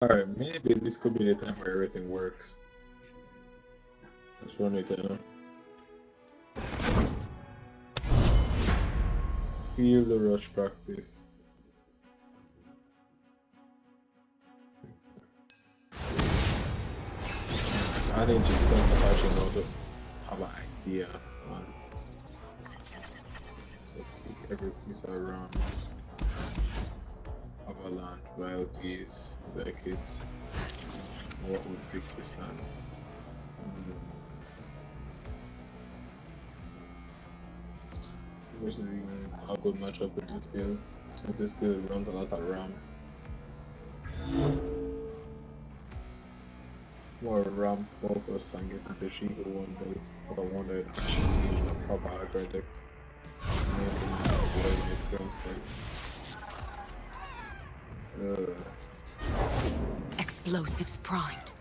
Alright, maybe this could be the time where everything works. Let's run it, Feel the rush practice. I think it's actually know to have an idea on so every piece around avalanche, royalties, like it, what would fix this hand? Which is even a good matchup with this build, since this build runs a lot of RAM. More RAM focus on getting the Shigo one build, but I wanted actually use a proper aggro deck. Maybe this Scrim state. Explosives primed.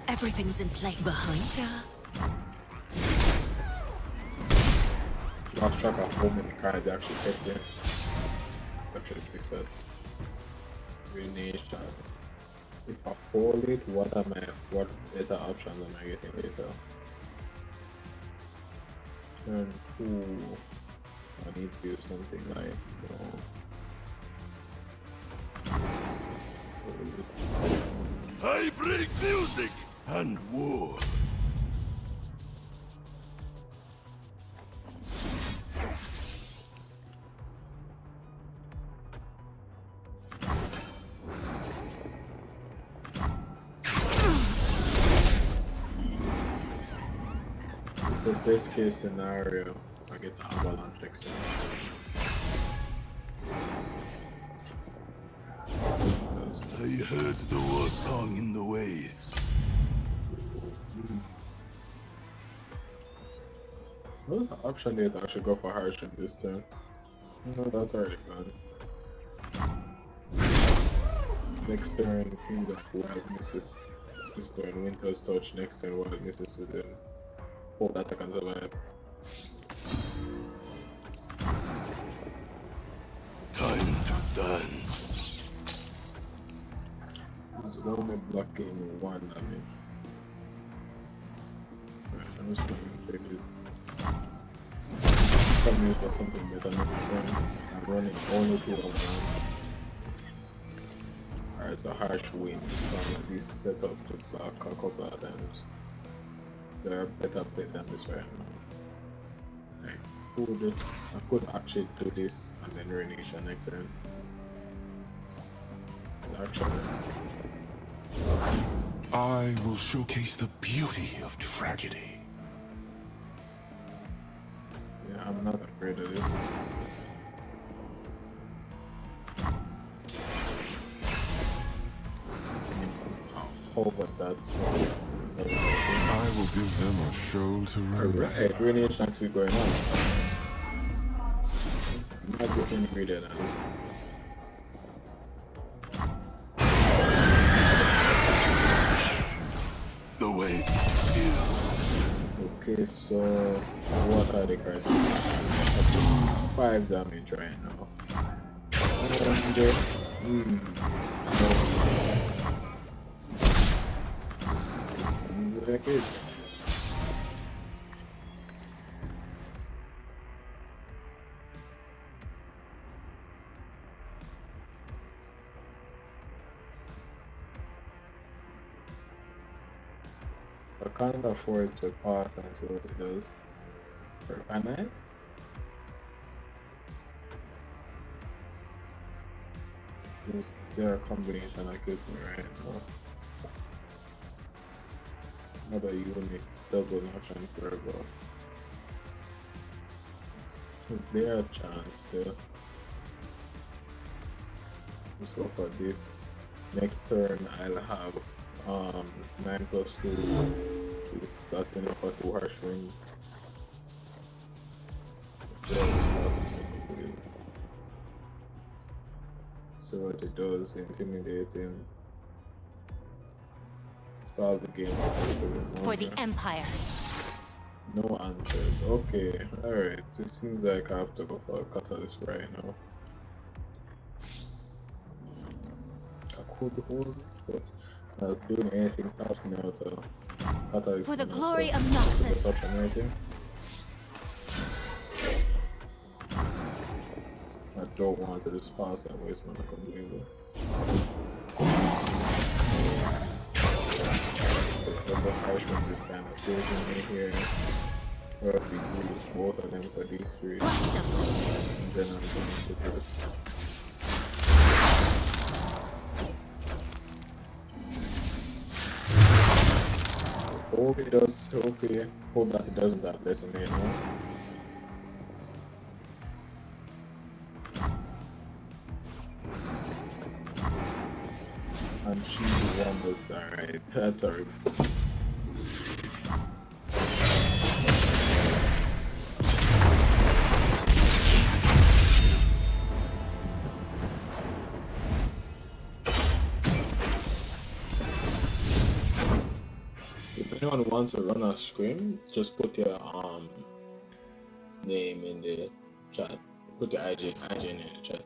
Everything's in play behind ya. Lost track of how many cards I actually picked there. That's actually be said. Renation. If I fold it, what better options am I getting later? Turn 2. I need to use something like I bring music and war. the best case scenario, I get the avalanche extension. I heard the war song in the waves. What was the option there to actually go for Harsham this turn? No, that's already gone. Next turn, it seems like Wild misses. This turn, Winter's touch. Next turn, Wild misses is in. Hope that I can survive. Time to dance. It's only blocking 1 damage. Right, I'm just going to take it. Some use for something better next turn. I'm running only 2 of 1. Alright, so Harsh wins. So I'm at least set up to block a couple of times. There are better play than this right now. I could actually do this and then Renation next turn. Actually. I will showcase the beauty of tragedy. Yeah, I'm not afraid of this. Oh, but that's. I will give them a show to remember. Alright, Renation actually going on. I'm not getting greedy at this. The way is. Okay, so what are the cards? 5 damage right now. Seems like it. I can't afford to pass and see what it does. Or can I? Is there a combination that gives me right now? Another unique double action for above. Is there a chance to? Let's go for this. Next turn I'll have 9 plus 2 is that's enough for 2 harsh rings. So what it does, intimidate him. Solve the game For the Empire. No answers. Okay, alright. It seems like I have to go for a catalyst right now. could hold, but not doing anything fast now to catalyst. For the glory of Noxus. Such a rating. I don't want to just pass that waste mana completely. The Heimer is kind of saving me here. Or if we use both of them for these three, and then I'm going to do this. Hope it does, hope that it doesn't have this in it, no? And she won this, alright, that's alright. If anyone wants to run a Scrim, just put your name in the chat. Put your IG in the chat.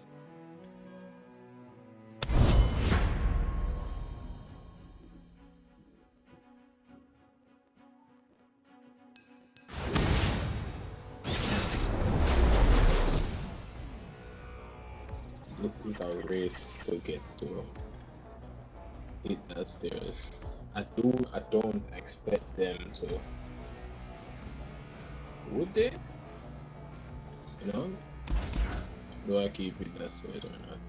This is a race to get to hit that stairs. I don't expect them to. Would they? You know? Do I keep it that stairs or not?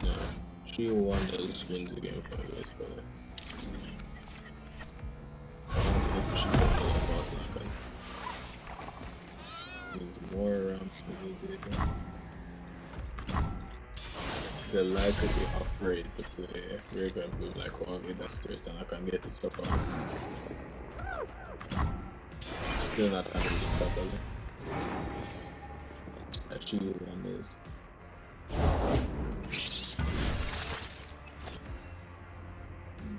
No. She won those wins again for this color. I want to get she won the boss like needs more they're likely to be afraid to play Raven with like okay that's straight and I can get it so fast. Still not having it properly. Actually one is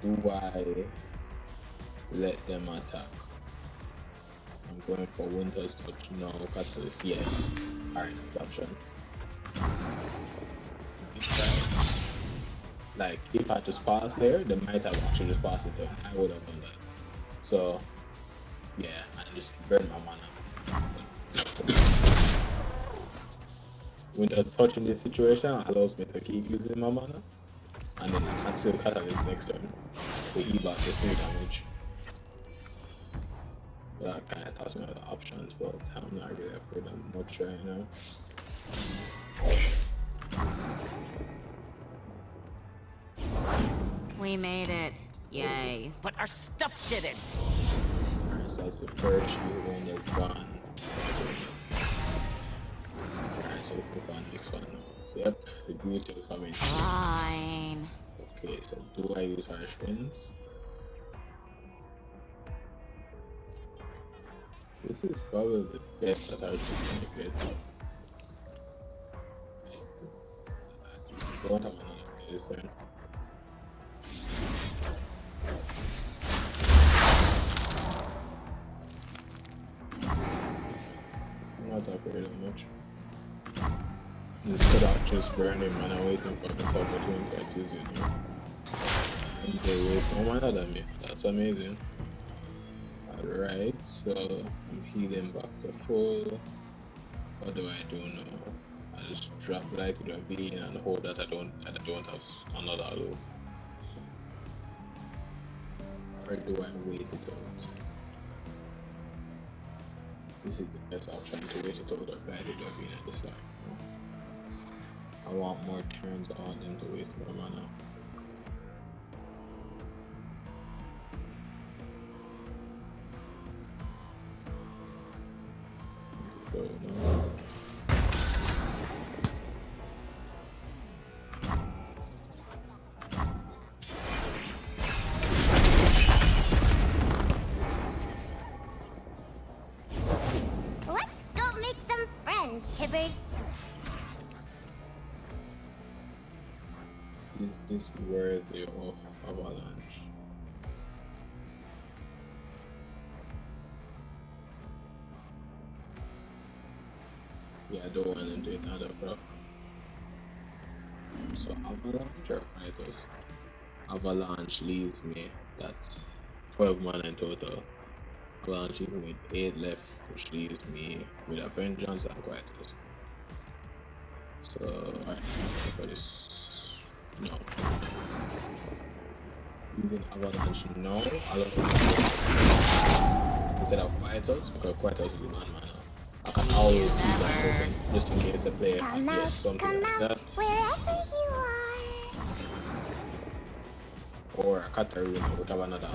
do I let them attack? I'm going for Vund3r's touch. No, catalyst, yes. Alright, option. Like if I just passed there, they might have actually just passed it. I would have done that. So yeah, I just burn my mana. Vund3r's touch in this situation allows me to keep using my mana, and then I can still catalyst next turn to heal back the 3 damage. That kind of tells me other options, but I'm not really afraid of much right now. We made it. Yay. But our stuff didn't. Alright, so that's the first one that's gone. Alright, so we'll go on next one. Yep, the good to coming. Fine. Okay, so do I use harsh winds? This is probably the best that I can get. I don't have another this turn. Not afraid of much. This could have just burn him and I'm waiting for the opportunity to use it. And they wait no mana than me. That's amazing. Alright, so I'm healing back to full. What do I do now? I just drop light to the V and hope that I don't have another loop. Or do I wait it out? This is the best option to wait it out or apply the V at the start. I want more turns on them to waste more mana. So, no. Let's go make some friends, Tibbers. Is this worthy of Avalanche? Yeah, I don't want them to another bro. So Avalanche or Kaitos? Avalanche leaves me. That's 12 mana in total. Avalanche even with 8 left, which leaves me with a Vengeance and Quietus. So alright, for this. No. Using Avalanche now, instead of Quietus, because Quietus is 1 mana. I can always leave that open just in case I play something like that. Wherever you are. Or a Katarina, which have another.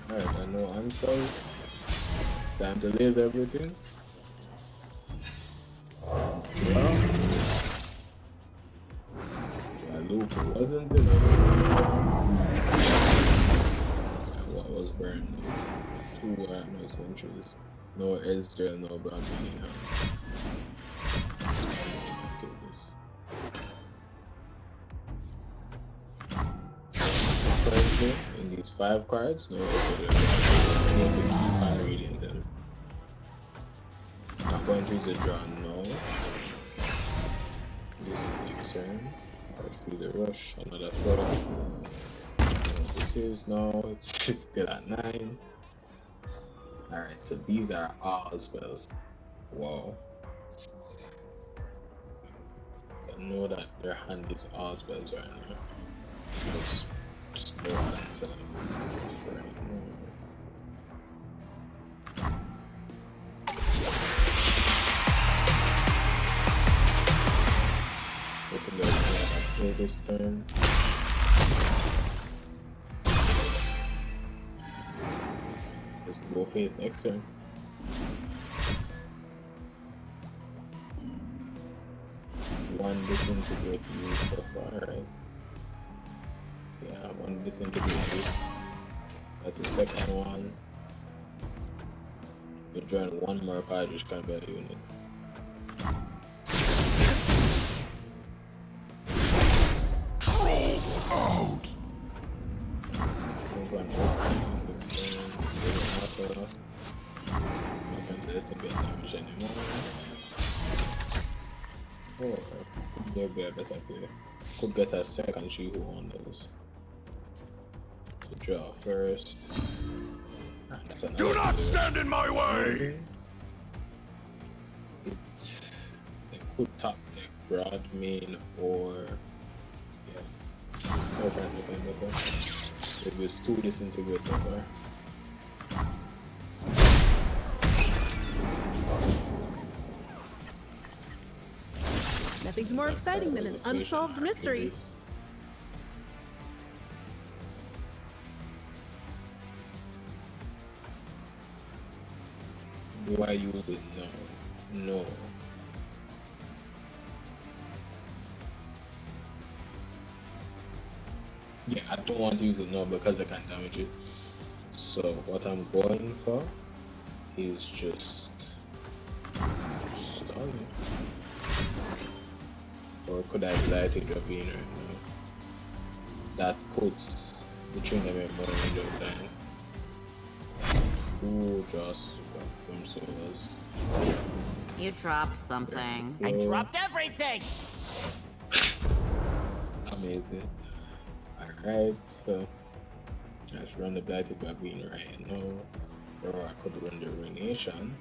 Alright, I know answers. It's time to laser everything. Yeah. Loop wasn't enough. What was burned? 2 no centuries. No Ezreal, no Brahmini. Currently, in these 5 cards, no keep reading them. I'm going to use a draw now. This is next turn. Do the rush, another throw. This is now, it's still at 9. Alright, so these are all spells. Wow. So know that their hand is all spells right now. Just know that right now. Play this turn. Just go face next turn. One disintegrate use so far, right? Yeah, one disintegrate. That's the second one. You join one more card, which can be a unit. Out! Oh, could be a better play. Could get a second She-Who on those. So draw first. That's Do not stand in my way! They could top deck Broad Main or okay. It was 2 disintegrate so far. Nothing's more exciting than an unsolved mystery. Do I use it? No. No. Yeah, I don't want to use it now because I can damage it. So what I'm going for is just stalling. Or could I light a Ravine right now? That puts the trainer more range of dying. Ooh, just from solos. You dropped something. Yeah, I so- dropped everything! Amazing. Alright, so let's run the Blighted Baboon right now. Or I could run the Ruination.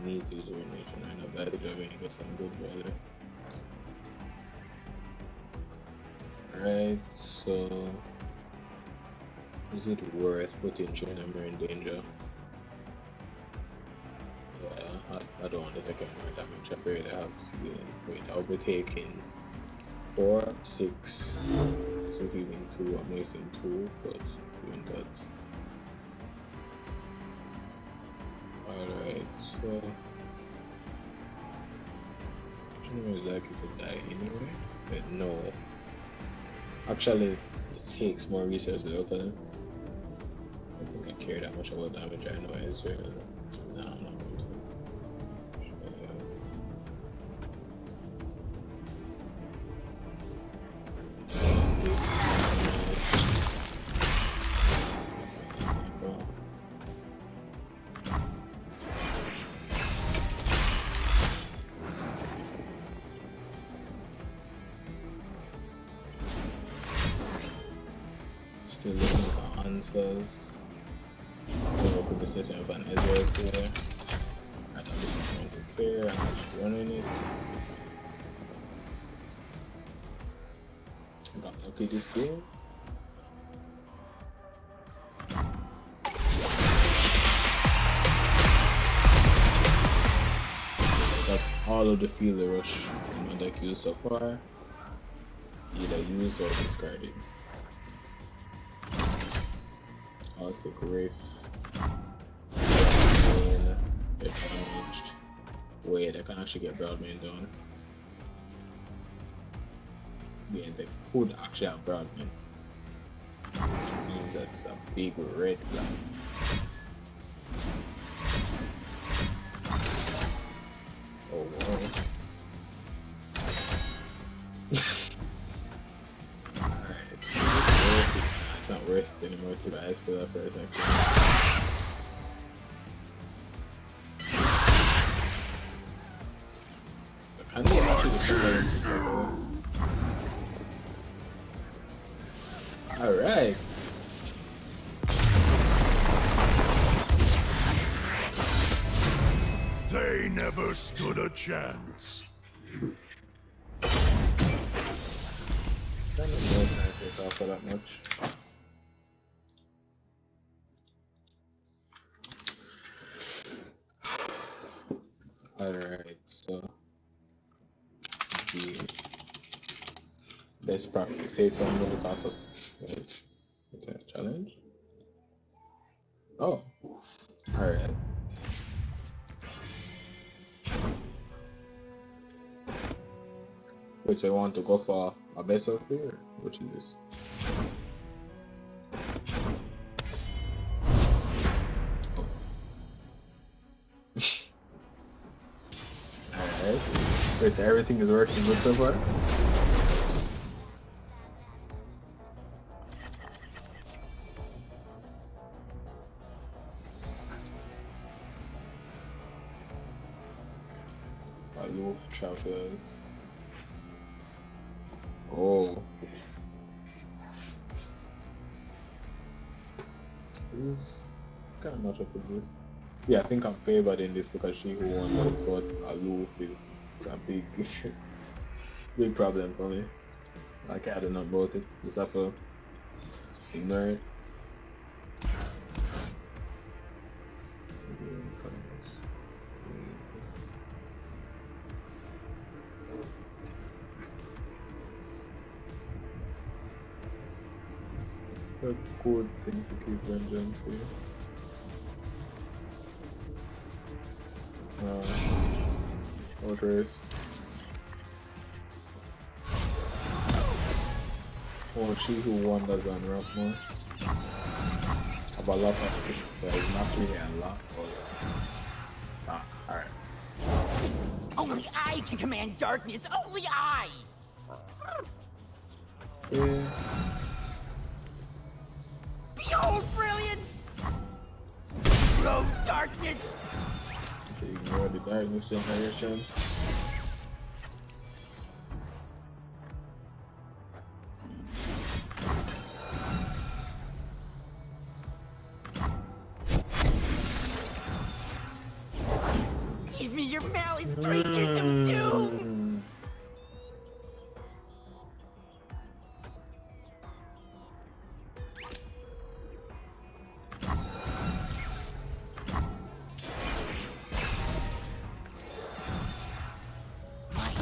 Need to use the Ruination right now. Blighted Baboon gets some good brother. Alright, so is it worth putting Chainhammer in danger? Yeah, I don't want to take any more damage. I barely have healing. Wait, I'll be taking 4, 6, even 2. I'm wasting 2, but doing that. Alright, so Chainhammer is likely to die anyway, but no. Actually, it takes more resources out of him. I don't think I care that much about damage. I know Ezreal. No, I'm not going to. Still looking for answers. So could be setting up an Ez right here. I don't think to care, I'm just running it. Got lucky this game. That's all of the fielder rush in my deck used so far. Either use or discard it. Caustic Rift. Damaged. Wait, I can actually get Broadman done. Yeah, they could actually have Broadman. Which means that's a big red flag. Oh wow. Alright. It's not worth it anymore to the ice pillar for a second. I know alright. They never stood a chance. I don't know if I take off for that much. Alright, so the best practice takes on the toughest challenge. Oh, alright. Wait, so you want to go for a best of three, or which is this? Oh. Alright. Wait, so everything is working good so far? Aloof travelers. Oh. This is kind of match up with this. Yeah, I think I'm favored in this because she who won this, but Aloof is a big, big problem for me. I can't do nothing about it. Just have to ignore it. A good thing to keep vengeance here. Vund3r's. Oh, she who wanders on rough more. Have a lot of things, but it's not really a lot, but alright. Only I can command darkness. Only I. Yeah. Behold brilliance. Throw darkness. Okay, ignore the darkness generation. Give me your malice, creatures of doom.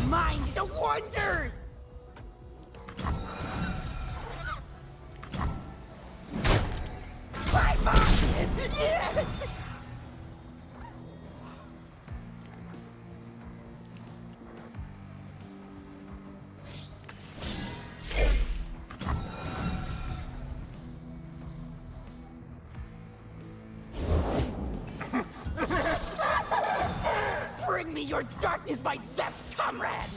Mind is a wonder! My mind is, yes! Bring me your darkness, my Zep comrade!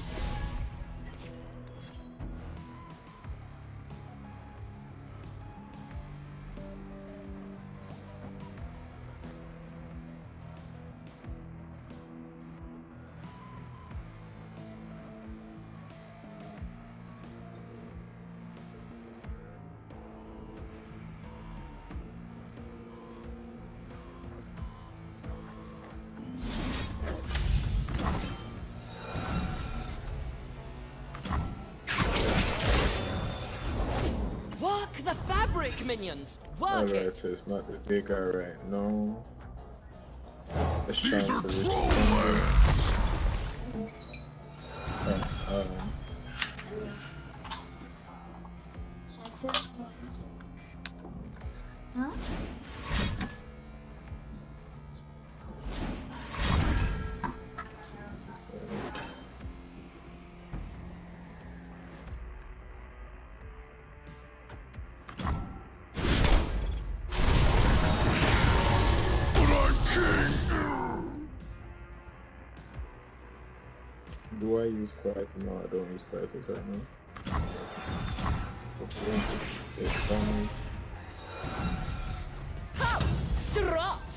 Cleric minions, work Alright, it. so it's not the big guy right now. Let's try These and are position trolls. Huh? But I'm king. Do I use quiet? No, I don't use quiet right now. It's coming. Strut.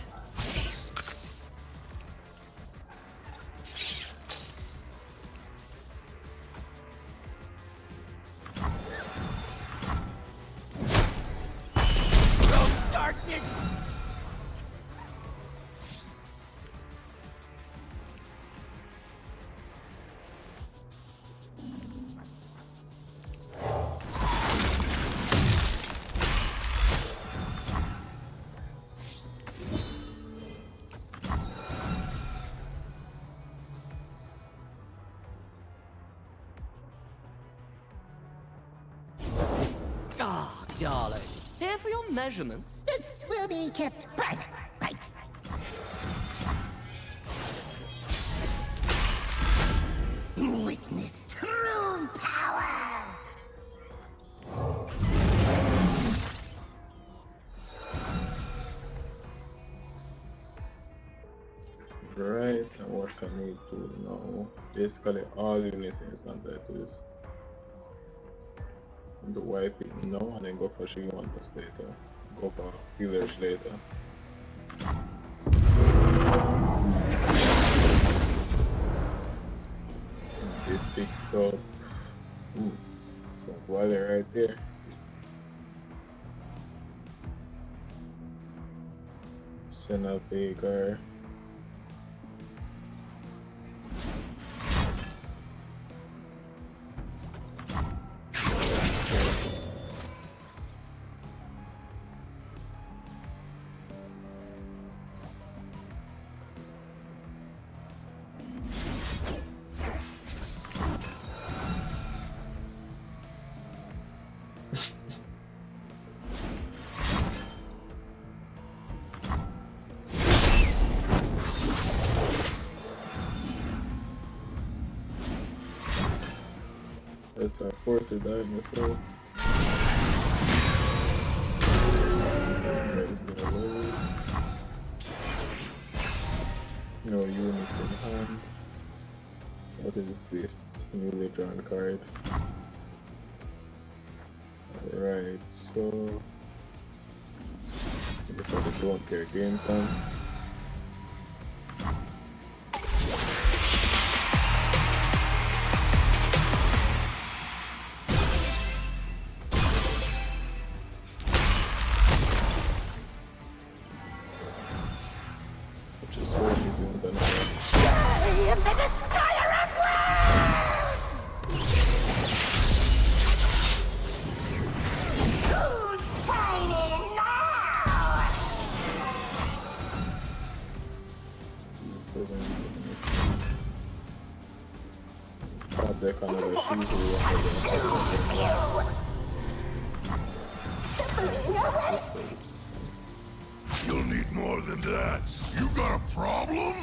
Darkness. Ah, darling. Here for your measurements? This will be kept private, right? Witness true power! Right, and what can we do now? Basically, all units in this. The wipe it now and then go for She-Wonders later. Go for Feelers later. This picked up some Wily right there. Senna Vega. That's our force of dinosaur. Raise the load. No units in hand. What is this newly drawn card? Alright, so before the don't care game time. I am the destroyer of worlds! Who's tiny now? You'll need more than that. You got a problem?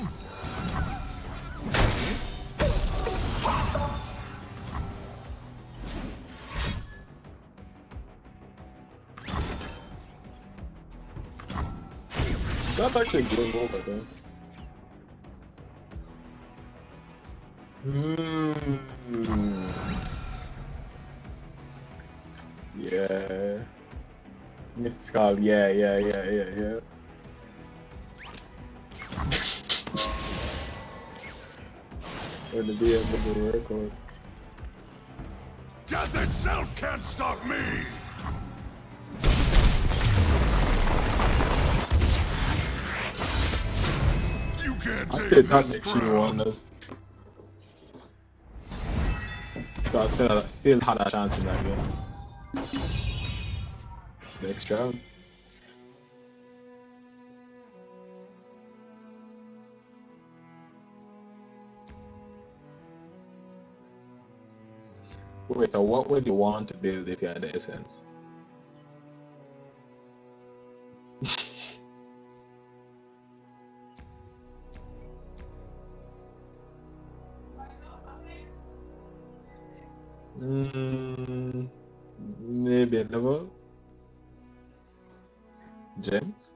That's actually game over, though. Yeah. Mystical, yeah. When the DM doesn't work on. Death itself can't stop me! You can't I take did not this make crown. She-Wonders. So I still had a chance in that game. Next round. Wait, so what would you want to build if you had the essence? Maybe a level? Gems?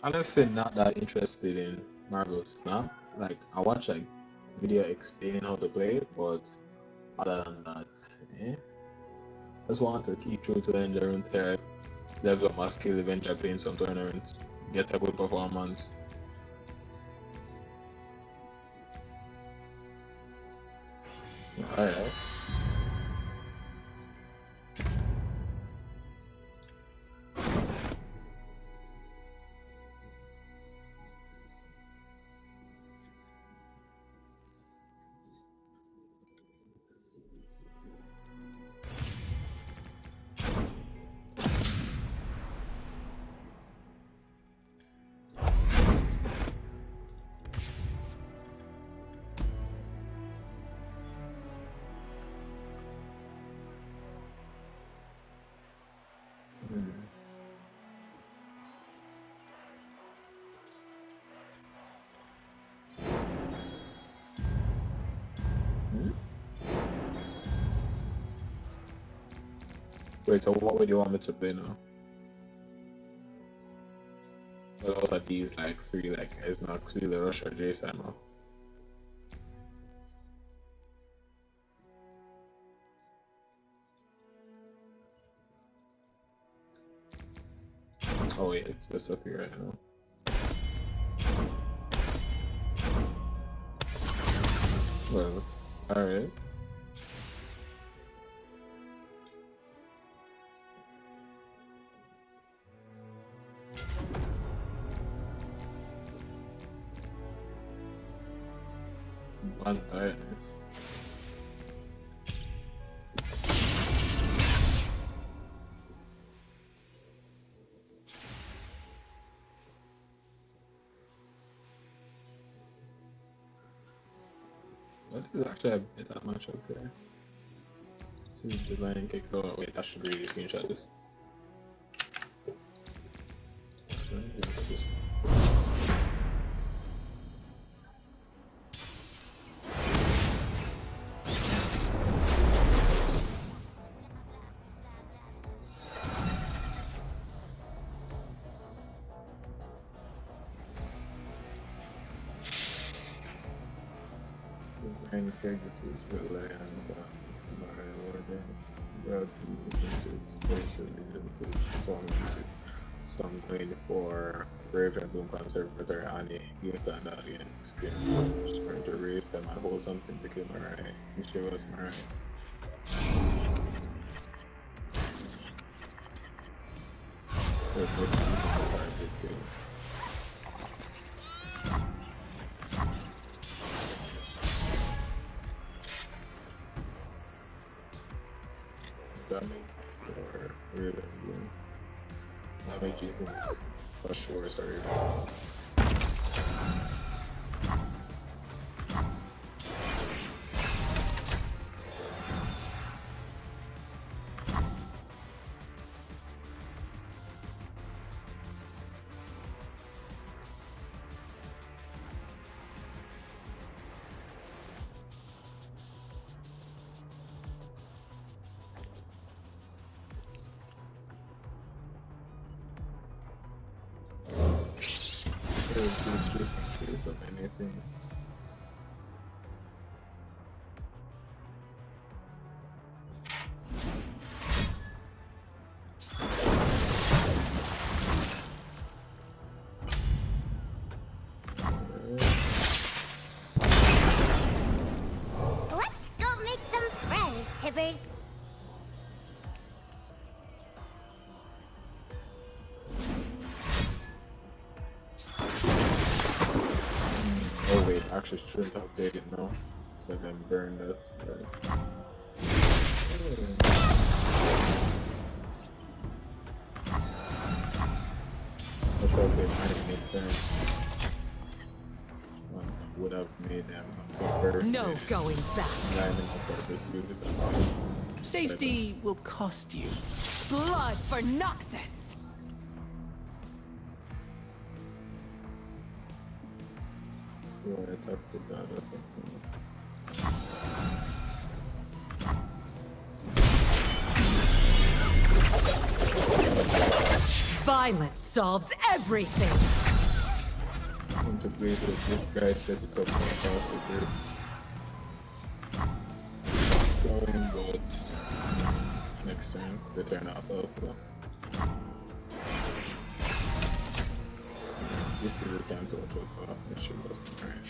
Honestly, not that interested in Marvel's now. Like, I watch like video explaining how to play it, but other than that, eh? Just want to keep true to the endurance type, level up my skill, eventually playing some tournaments, get a good performance. Alright. Wait, so what would you want me to play now? What are these like three like Ez and FTR, Rush or Jayce now? Oh wait, it's best of 3 right now. Well, alright. Nice. That is actually a bit that much up there. Since the line kicked out. Wait, I should really screenshot this. Brain characters rely on Mario performance. Some played for Brave and Bloom Conservator Annie, Game and Alien Scrim. Just trying to raise them and hold something to kill Mariah. She was Mariah. Damage or Brave and Bloom. Damage isn't for sure, sorry. Just in case of anything. Let's go make some friends, Tibbers. Oh wait, actually shouldn't have played it now. So then burn that. I thought they might make them. Would have made them No going back. lining up or just use it as Safety will cost you. Blood for Noxus. you want to attack with that or something. Violence solves everything. To play with this guy set it up possibly. Going good. Next turn, the turn out of this is the time to auto off. It should go right.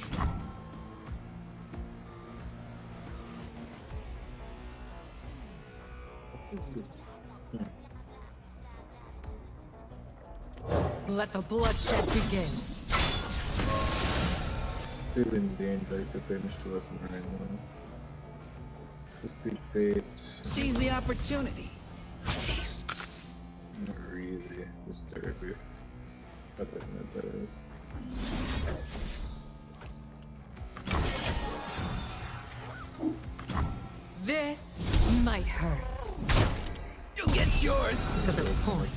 Let the bloodshed begin. Still in danger if you finish to us right now. Just see fate. Seize the opportunity. Not really disturbing. I don't know what that is. This might hurt. You'll get yours. To the point.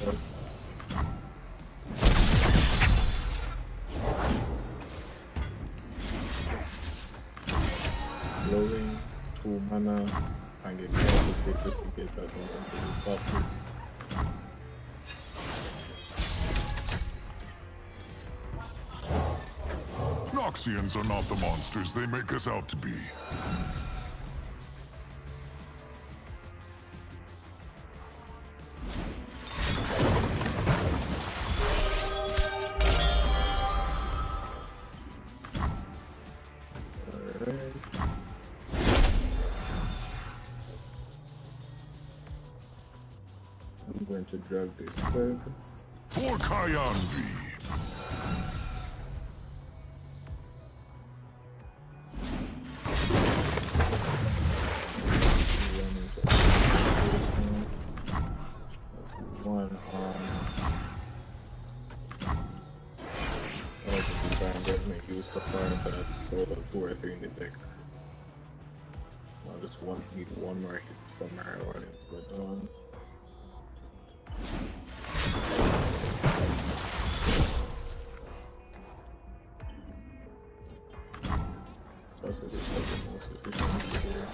Blowing 2 mana and get positive just in case I want to stop this. Noxians are not the monsters they make us out to be. I'm going to drag this third. For Kyanvi. One I like to try and get make use of fire so that's so 2 or 3 in the deck. I just need one more hit from her or it's go down. That's what it's like the most efficient here.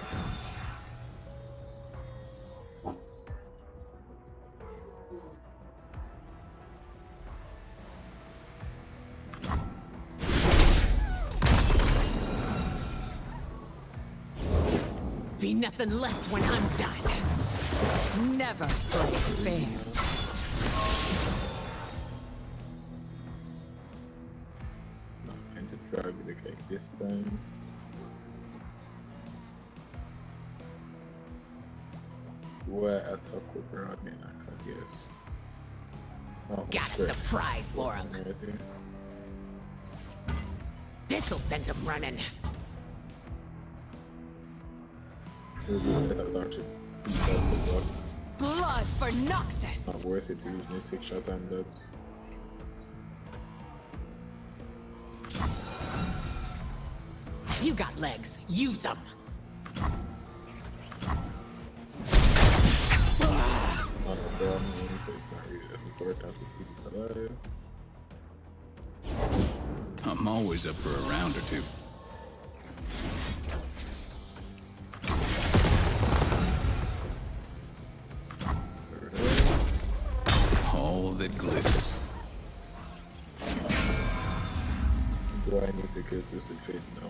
Be nothing left when I'm done. Never play fair. Not going to drag the cake this time. Where attack with Rodney, I guess. Oh, Got a great. surprise for him. Right here. This'll send him running. That's actually Blood for Noxus. not worth it to use Mystic Shot and that. You got legs. Use them. Not a problem, so it's not really as important to keep it alive. I'm always up for a round or two. All that glitters. Do I need to kill this fate now?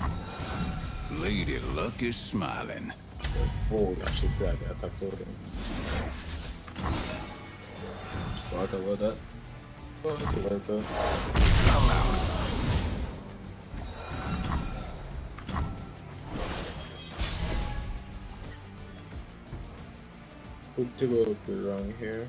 No. Lady Luck is smiling. Oh, I should grab that attack totem. What about that? What about that? Good to go up the wrong here.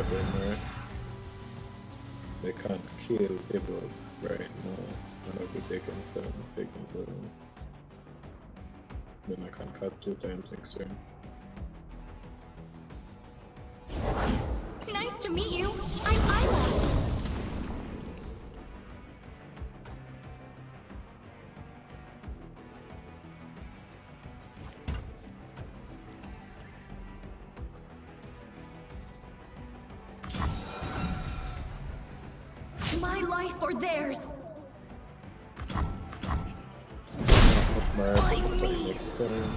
Heimer. They can't kill people right now. I'm gonna be taking 7, taking 7. Then I can cut 2 times next turn. Nice to meet you. I'm Isla. My life or theirs. Next turn.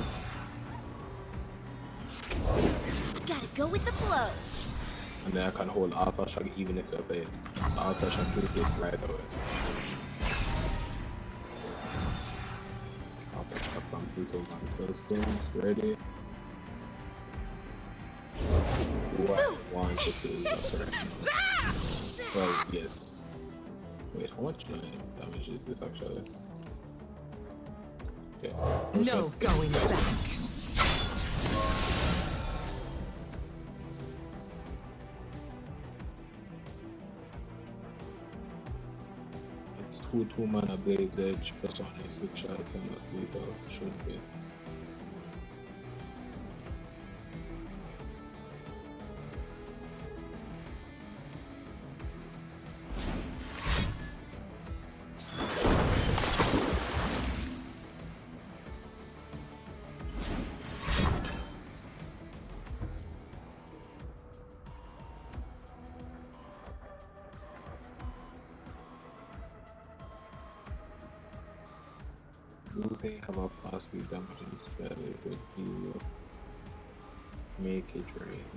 Gotta go with the flow. And then I can hold aftershock even if I play it. So aftershock kills it right away. Aftershock from Pluto and first stones. Ready? 1, 2, 3, that's right. Well, yes. Wait, how much damage is this actually? Okay. No going back. It's 2 mana blaze edge plus 1 is 6 shot and that's lethal. Shouldn't be. Moving have a fast speed damage and fairly good heal. Make it rain.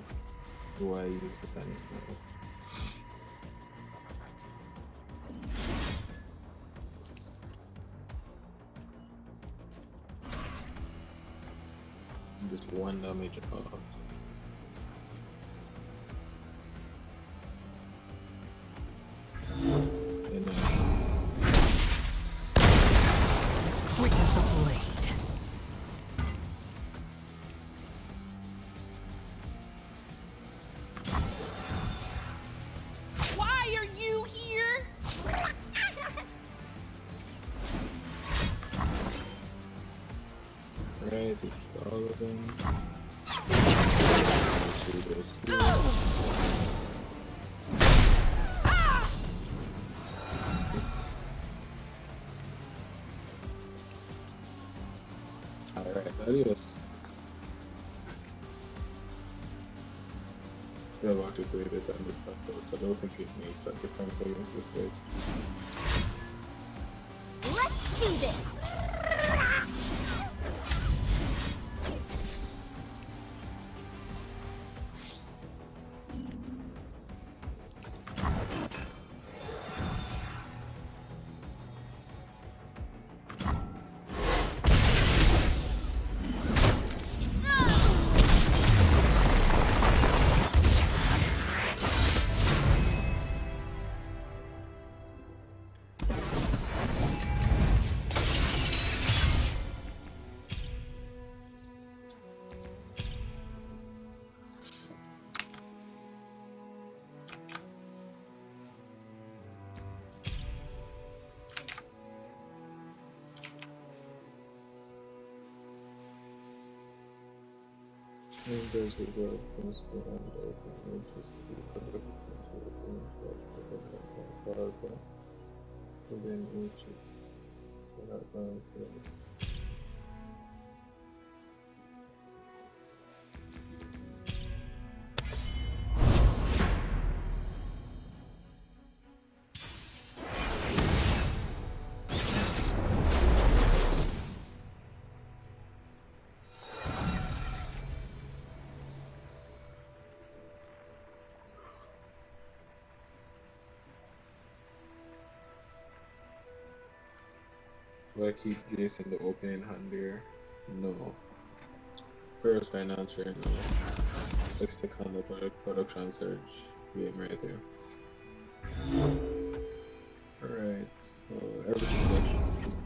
Do I use the time now? Just 1 damage off. And then Quick as a blade. Why are you here? right, it's all of them. Alright, adios. I want to create it and stuff, but I don't think it makes that difference against this stage. Let's do this. And there's a world principle and open just because of within each without balancing. Do I keep this in the opening hand there? No. First financial, no. Let's take on the production surge game right there. Alright, so everything good.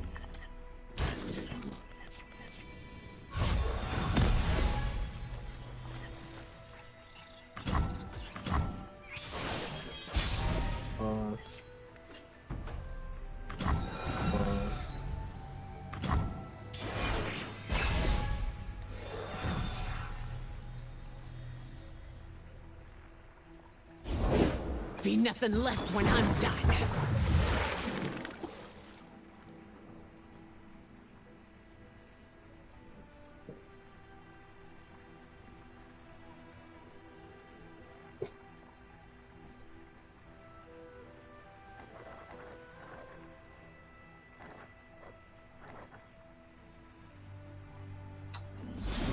Be nothing left when I'm done.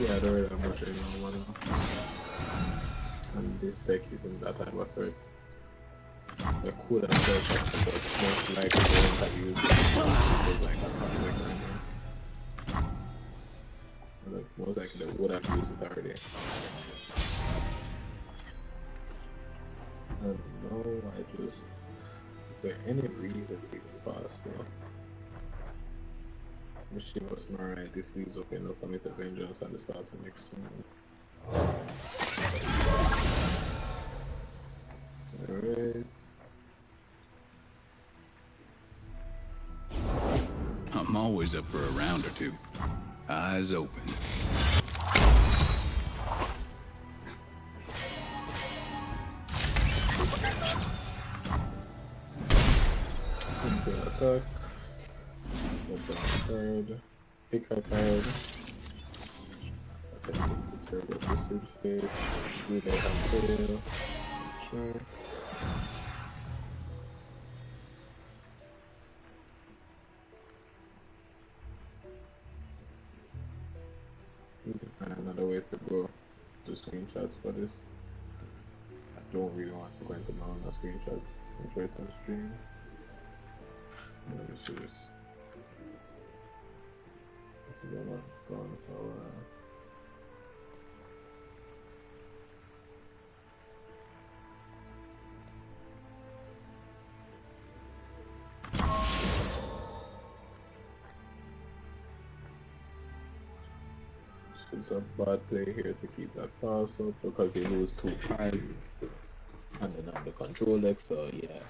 Yeah, I don't really have much anymore, and this deck isn't that type of threat. They could have said something, but most likely they won't have used it because like a conflict right now. Like, most likely they would have used it already. I don't know, is there any reason to even pass now? Mischievous Marai, this leaves open enough for me to vengeance at the start of next turn. Alright. I'm always up for a round or two. Eyes open. Simple attack. Open card. Pick a card. Attempting to turn the twisted fate. Do they have fail? Sure. We can find another way to go to screenshots for this. I don't really want to go into my own screenshots and try it on stream. Let me see this. It's gone for a while. It's a bad play here to keep that pass up because he lose 2 cards and then on the control deck, so yeah.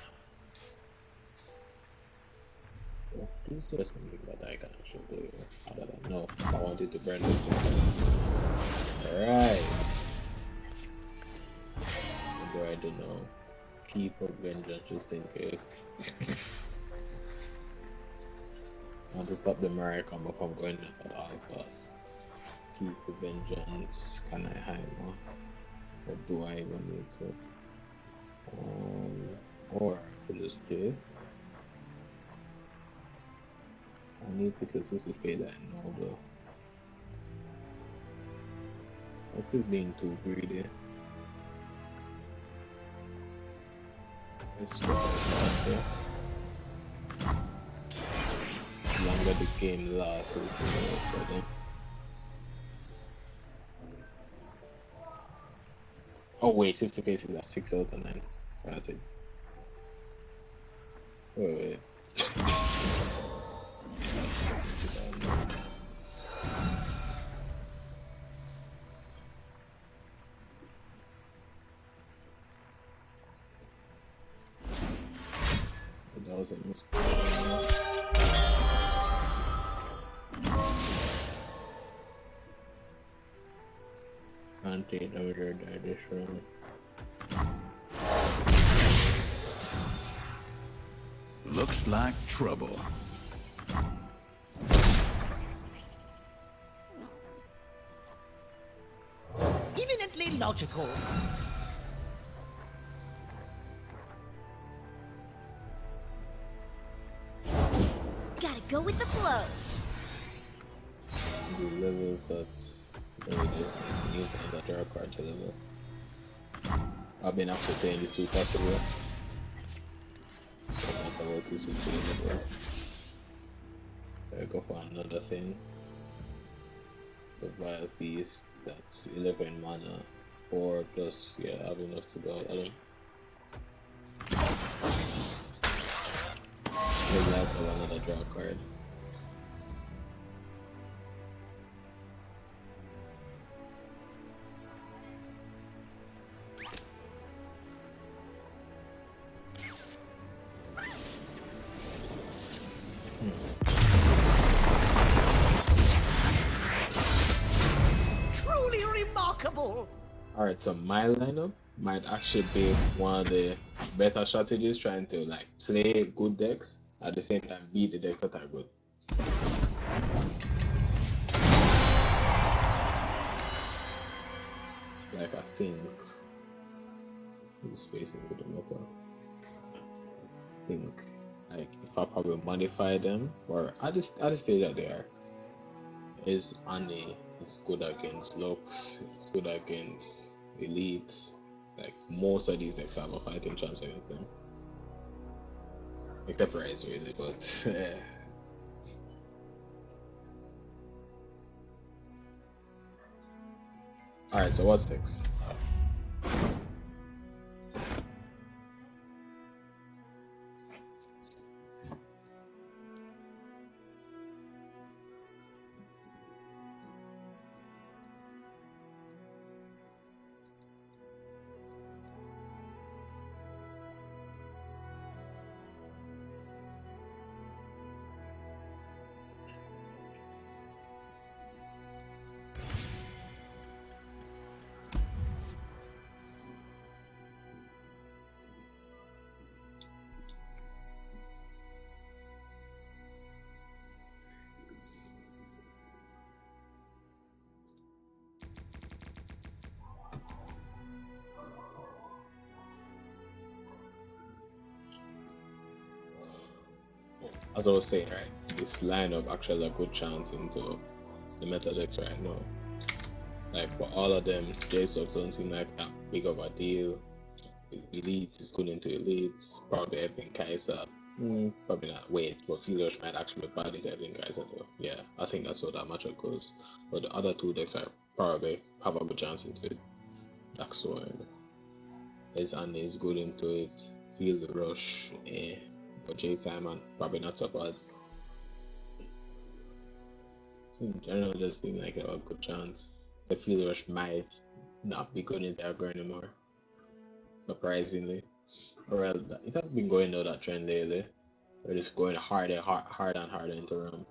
Oh, is there something that I can actually do? I don't know. I wanted to burn this one. Alright. What do I do now? Keep up vengeance just in case. I want to stop the Mariah combo from going up at all costs. Keep the vengeance. Can I Heimer? Or do I even need to? Or I could just this. I need to consistently pay that noble. This is being too greedy. Let's just like the longer the game lasts, the more better. Oh wait, it's the case is at 6 out of 9. Got it. Wait. That was a miss. Can't take over this room. Looks like trouble. Eminently logical. Gotta go with the flow. The levels that's very just use that draw card to level. I've been actually playing these 2 possible. I'm not about to succeed level. I go for another thing. The Vile Beast, that's 11 mana. 4 plus, yeah, I have enough to go out. I don't. Maybe I'll go another draw card. Truly remarkable. Alright, so my lineup might actually be one of the better strategies, trying to like play good decks at the same time beat the decks that are good. Like I think who's facing good meta. I think like if I probably modify them or at the stage that they are, is Annie is good against Lux, it's good against Elites. Like most of these decks have a fighting chance against them. Except for Rise really, but alright, so what's next? As I was saying, right, this lineup actually has a good chance into the meta decks right now. Like for all of them, Jayce don't seem like that big of a deal. Elites is good into Elites, probably Evelyn Kaiser. Probably not. Wait, but Fieldrush might actually be bad into Evelyn Kaiser though. Yeah, I think that's how that matchup goes. But the other two decks are probably have a good chance into it. Black Sword. Ez and is good into it. Fieldrush, but Jayce Simon probably not so bad. So in general, it just seems like a good chance. The Fieldrush might not be good into aggro anymore, surprisingly. Or else, it has been going down that trend lately. We're just going harder and harder into room.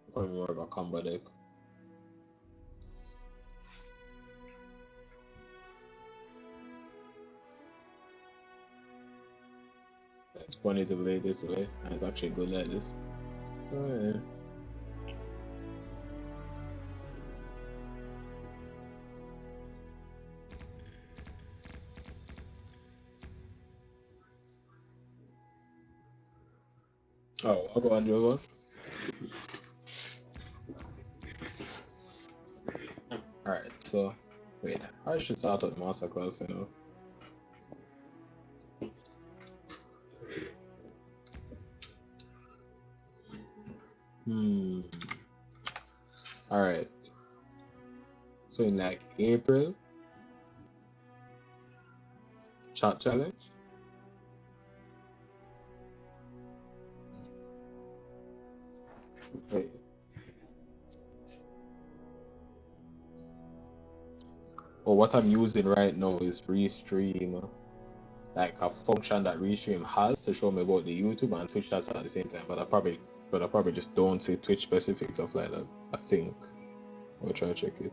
Becoming more of a combo deck. It's funny to play this way, and it's actually good like this. So yeah. Oh, I'll go on Joe. Alright, so wait, I should start with masterclass, you know. Alright. So in like April, chat challenge. Wait. Well, what I'm using right now is Restream, like a function that Restream has to show me about the YouTube and Twitch chats at the same time. But I probably just don't see Twitch specific stuff like that. I think I'll try to check it.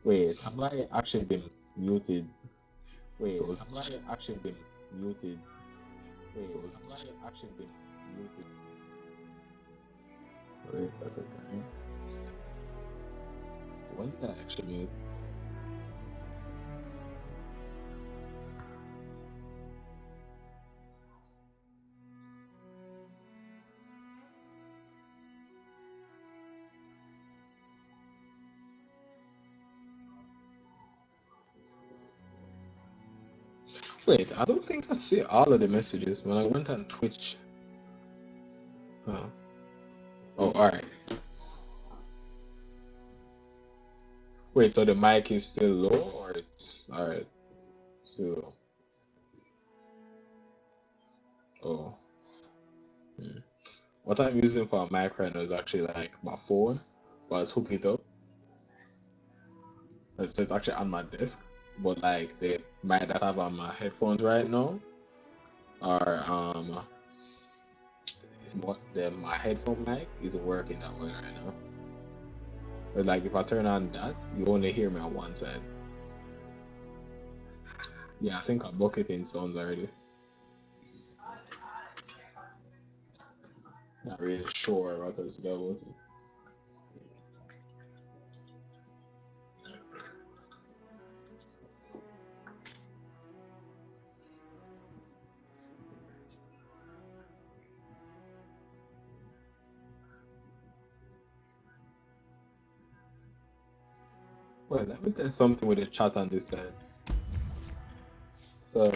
Wait, have I actually been muted? Wait, have I actually been muted? Wait, have I actually been muted? Wait, that's okay. when did I actually mute? Wait, I don't think I see all of the messages when I went on Twitch. Oh, alright. Wait, so the mic is still low or it's alright? Still low. Oh. Hmm. What I'm using for a mic right now is actually like my phone, but I was hooking it up. It's actually on my desk, but like the mic that I have on my headphones right now are it's more my headphone mic isn't working that way right now. But like if I turn on that, you only hear me on one side. Yeah, I think I'm bucketing sounds already. Not really sure what this guy was. Well, let me tell something with the chat on this side. So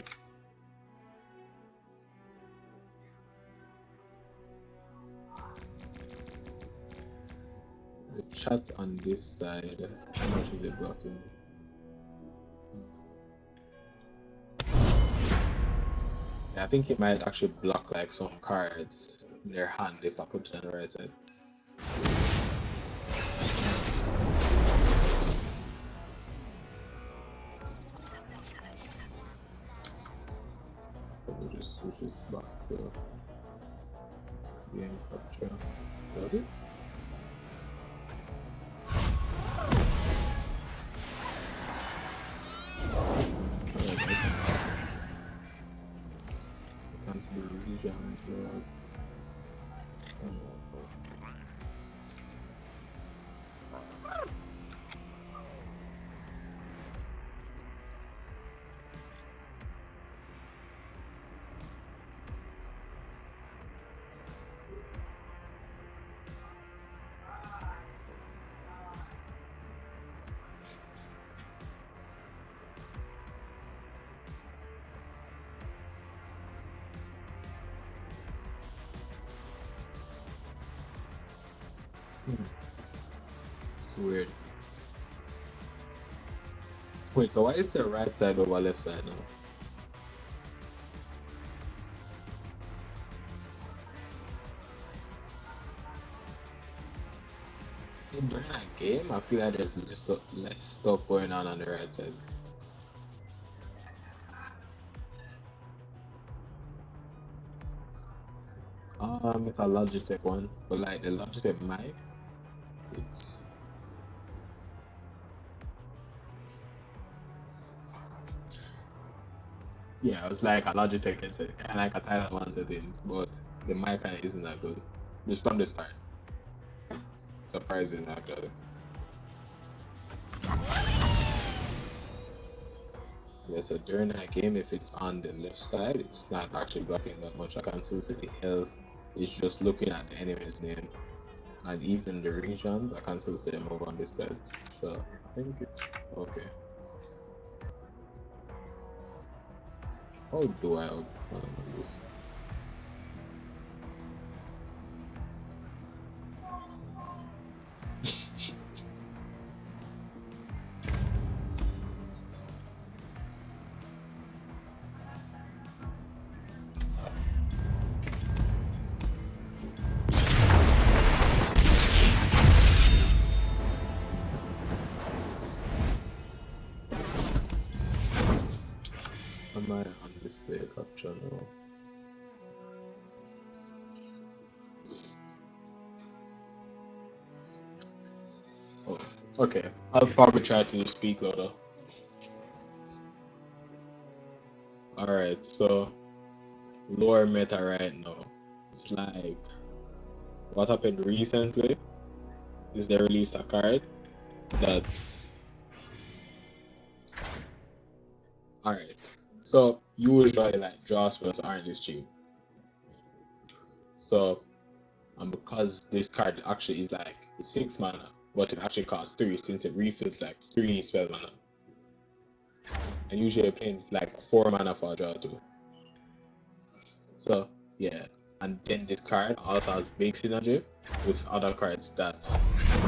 the chat on this side, how much is it blocking? Yeah, I think it might actually block like some cards in their hand if I put it on the right side. We'll just switch this back to game capture. Does it? Cancel the region. It's weird. Wait, so why is the right side over left side now? During that game, I feel like there's less stuff going on the right side. It's a Logitech one, but like the Logitech mic, it's yeah, it's like a Logitech headset, kind of like a Thailand one settings, but the mic kind of isn't that good. Just from the start, surprising actually. Yeah, so during that game, if it's on the left side, it's not actually blocking that much. I can still see the health. It's just looking at the enemy's name, and even the regions, I can still see them over on this side. So I think it's okay. How do I open this? Am I on display capture now? Oh, okay. I'll probably try to speak louder. Alright, so lower meta right now. It's like what happened recently is they released a card That's alright. So usually like draw spells aren't this cheap. So because this card actually is like 6 mana, but it actually costs 3 since it refills like 3 spell mana. And usually you're playing like 4 mana for a draw too. So yeah. And then this card also has big synergy with other cards that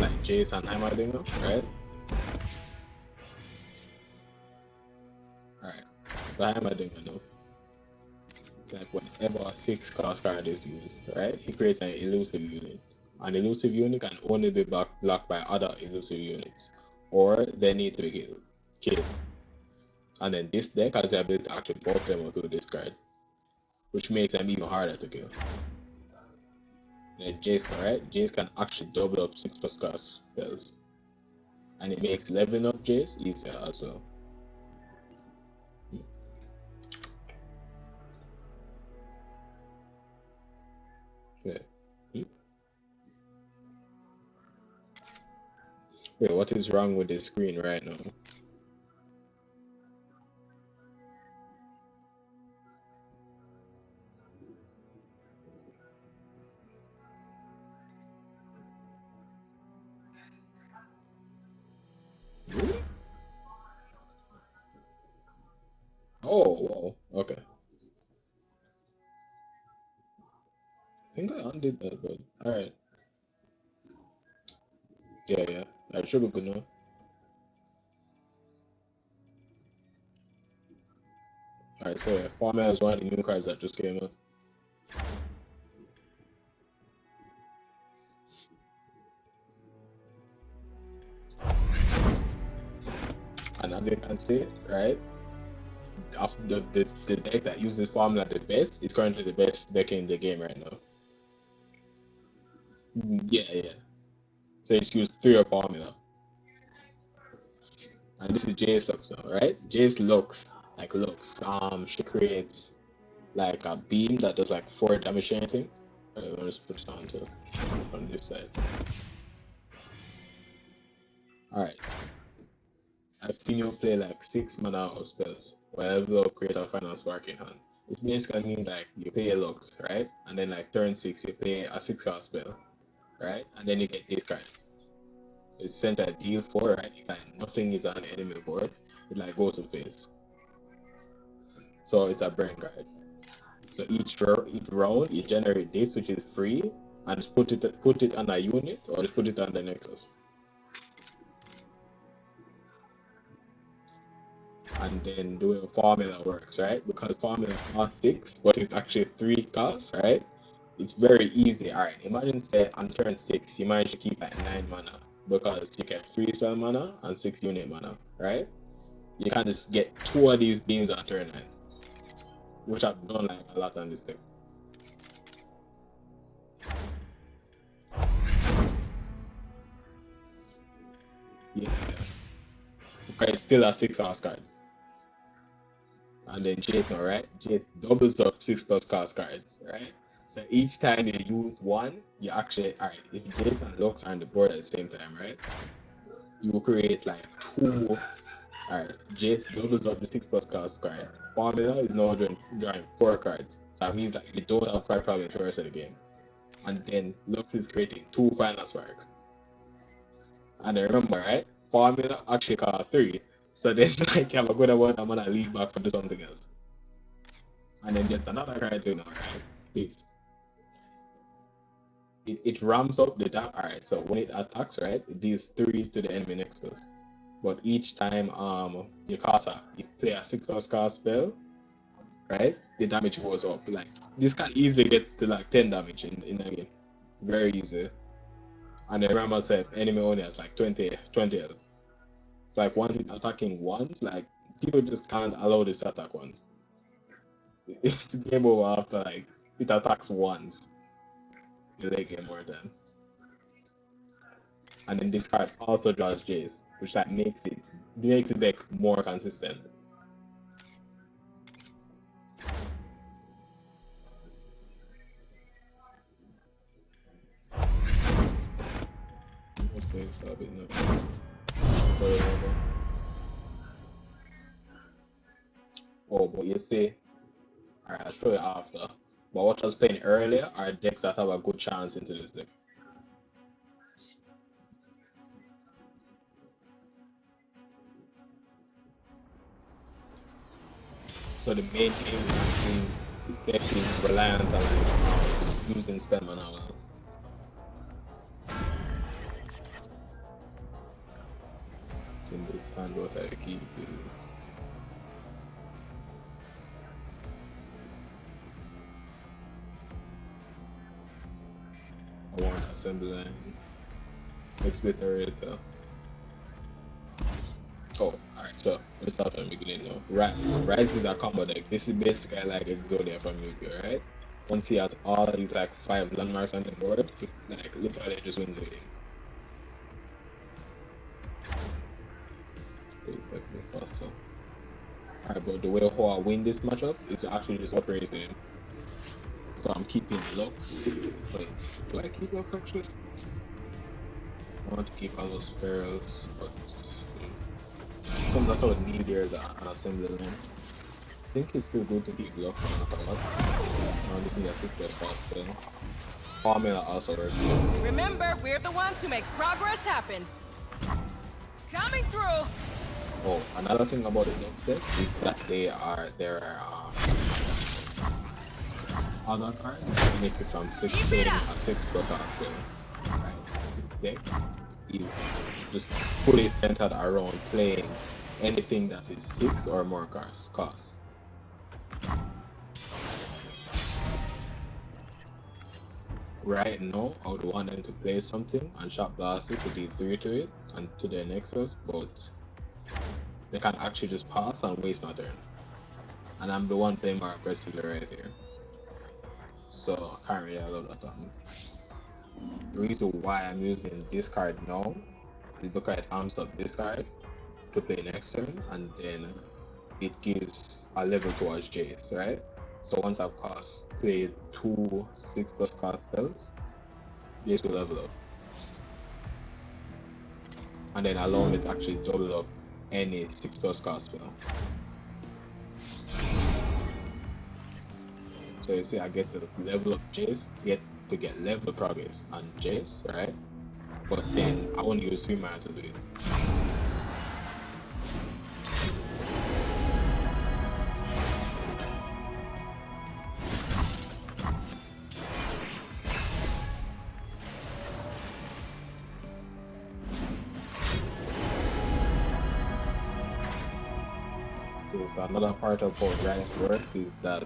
like Jayce and Heimer Jayce, right? Alright. So Heimer Jayce now. It's like whenever a 6 cost card is used, right? He creates an elusive unit. An elusive unit can only be blocked by other elusive units, or they need to be killed. And then this deck has the ability to actually pop them through this card, which makes them even harder to kill. Then Jayce, right? Jayce can actually double up 6+ cost spells, and it makes leveling up Jayce easier as well. Yeah. Wait, what is wrong with the screen right now? Really? Oh, whoa, okay. I think I undid that, but alright. Yeah. I should be good now. Alright, so yeah, Farmer is one of the new cards that just came out. And as you can see, right, the deck that uses Formula the best is currently the best deck in the game right now. Yeah. So it's used 3 of Formula. And this is Jayce Lux now, right? Jayce Lux, she creates like a beam that does like 4 damage or anything. Alright, let me just put it on this side. Alright. I've seen you play like 6 mana of spells, wherever create a final spark in hand. This basically means like you play a Lux, right? And then like turn 6 you play a 6-cost spell, right? And then you get this card. It's sent at deal 4, right? If like nothing is on the enemy board, it like goes to face. So it's a burn card. So each round you generate this, which is free, and just put it on a unit or just put it on the Nexus. And then doing Formula works, right? Because Formula costs 6, but it's actually 3 costs, right? It's very easy. Alright, imagine say on turn 6 you manage to keep at 9 mana because you get 3 spell mana and 6 unit mana, right? You can just get 2 of these beams on turn 9, which I've done like a lot on this deck. Yeah. Okay, it's still a 6-cost card. And then Jayce now, right? Jayce doubles up 6+ cost cards, right? So each time you use one, you actually, alright, if Jayce and Lux are on the board at the same time, right? You will create like 2, alright, Jayce doubles up the 6+ cost card. Formula is now drawing 4 cards. So that means that you don't have card problems for the rest of the game. And then Lux is creating 2 final sparks. And then remember, right? Formula actually costs 3. So then like you have a good amount of money to leave back to do something else. And then there's another card too now, right? This. It ramps up the damage. Alright, so when it attacks, right, it deals 3 to the enemy next to us. But each time you play a 6+ cost spell, right, the damage goes up. Like this can easily get to like 10 damage in the game. Very easy. And then remember said enemy only has like 20 health. It's like once it's attacking once, like people just can't allow this to attack once. It's game over after like it attacks once. You late game more time. And then this card also draws Jayce, which like makes the deck more consistent. Okay, stop it now. it over. Oh, but you see, alright, I'll show you after. But what I was playing earlier are decks that have a good chance into this deck. So the main aim is deck is reliant on like using spell mana well. In this hand, what I keep is I want assembly, explorator. Oh, alright, so let's start from the beginning now. Rise. Rise is a combo deck. This is basically like Exodia from Yu-Gi-Oh, right? Once he has all these like 5 landmarks on the board, it, like literally just wins the game. Faster. Alright, but the way how I win this matchup is actually just operating him. So I'm keeping Lux. Wait, do I keep Lux actually? I want to keep all those spells, but some that I would need there is an assembly line. I think it's still good to keep Lux on the top. I just need a 6+ fast spell. Formula also works. Remember, we're the ones who make progress happen. Coming through. Oh, another thing about the Lux deck is that there are other cards that can make it from 6 to a 6+ fast spell. Right? This deck is just fully centered around playing anything that is 6 or more cards cost. Right now, I would want them to play something and shot blast it to do 3 to it and to their Nexus, but they can actually just pass and waste my turn. And I'm the one playing more aggressively right here. So I can't really allow that on. The reason why I'm using this card now is because it arms up this card to play next turn, and then it gives a level towards Jayce, right? So once I've played 2 6+ cost spells, Jayce will level up. And then allow me to actually double up any 6+ cost spell. So you see, I get to level up Jayce, get level progress on Jayce, right? But then I only use 3 mana to do it. So another part of how Rise works is that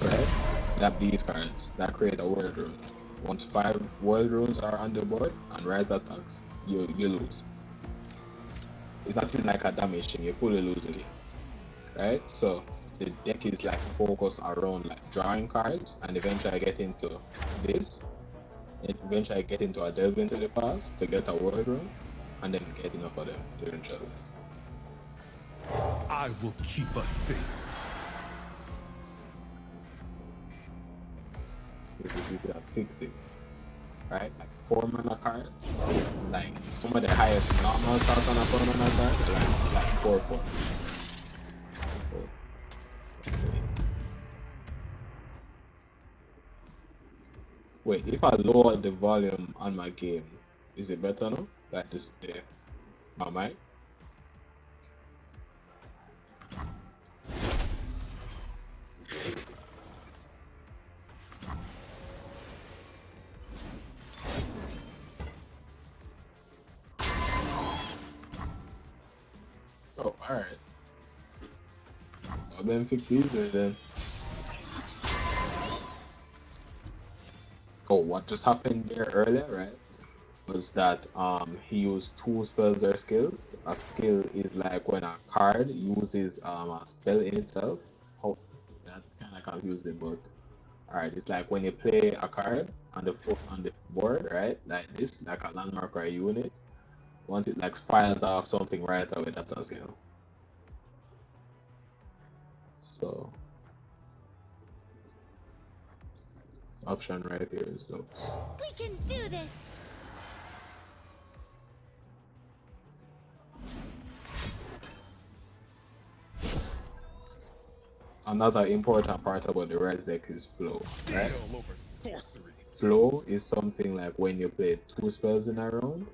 right? That these cards that create a world rune. Once 5 world runes are on the board and Rise attacks, you lose. It's not even like a damage thing, you fully lose it. Right? So the deck is like focused around like drawing cards, and eventually I get into this. Eventually I get into a delve into the past to get a world rune, and then get enough of them to eventually. I will keep us safe. This is easy to fix it. Right? Like 4 mana cards. Like some of the highest normal cards on a 4 mana card are like 4/4. Wait, if I lower the volume on my game, is it better now? Like this my mic? Oh, alright. I'll then fix these then. Oh, what just happened there earlier, right? Was that he used 2 spells or skills. A skill is like when a card uses a spell in itself. Oh, that's kind of confusing, but alright, it's like when you play a card on the board, right? Like this, like a landmark or a unit. Once it like fires off something right away, that's a skill. So option right here is looks. We can do this. Another important part about the Rise deck is flow, right? Flow is something like when you play 2 spells in a round,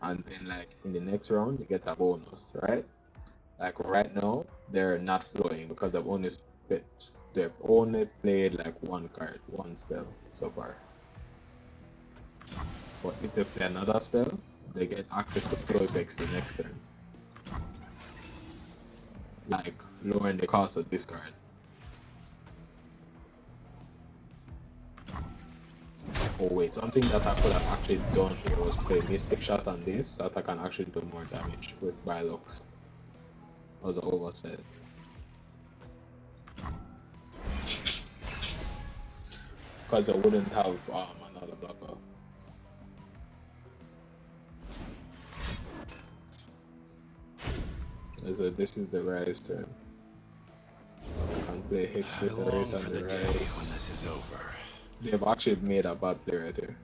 and then like in the next round you get a bonus, right? Like right now they're not flowing because they've only played like 1 card, 1 spell so far. But if they play another spell, they get access to flow effects the next turn. Like lowering the cost of this card. Oh wait, something that I could have actually done here was play Mystic Shot on this so that I can actually do more damage with Bylux. Was an oversight. Because I wouldn't have another blocker. So this is the Rise turn. I can play Hex with the rate on the Rise. They've actually made a bad play right here.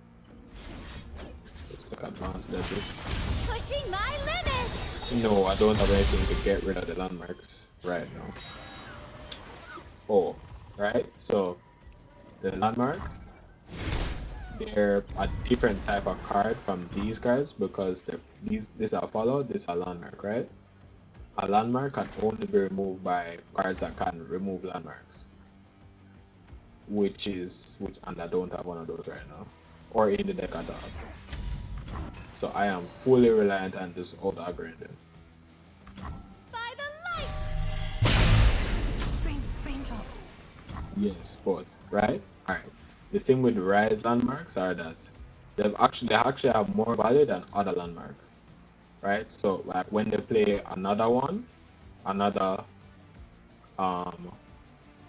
Let's take advantage of this. Pushing my limits. No, I don't have anything to get rid of the landmarks right now. Oh, right? So the landmarks, they're a different type of card from these guys because this are follow, this are landmark, right? A landmark can only be removed by cards that can remove landmarks. And I don't have one of those right now. Or in the deck at all. So I am fully reliant on this old aggrandum. By the light. Raindrops. Yes, but right? Alright. The thing with Rise landmarks are that they actually have more value than other landmarks. Right? So like when they play another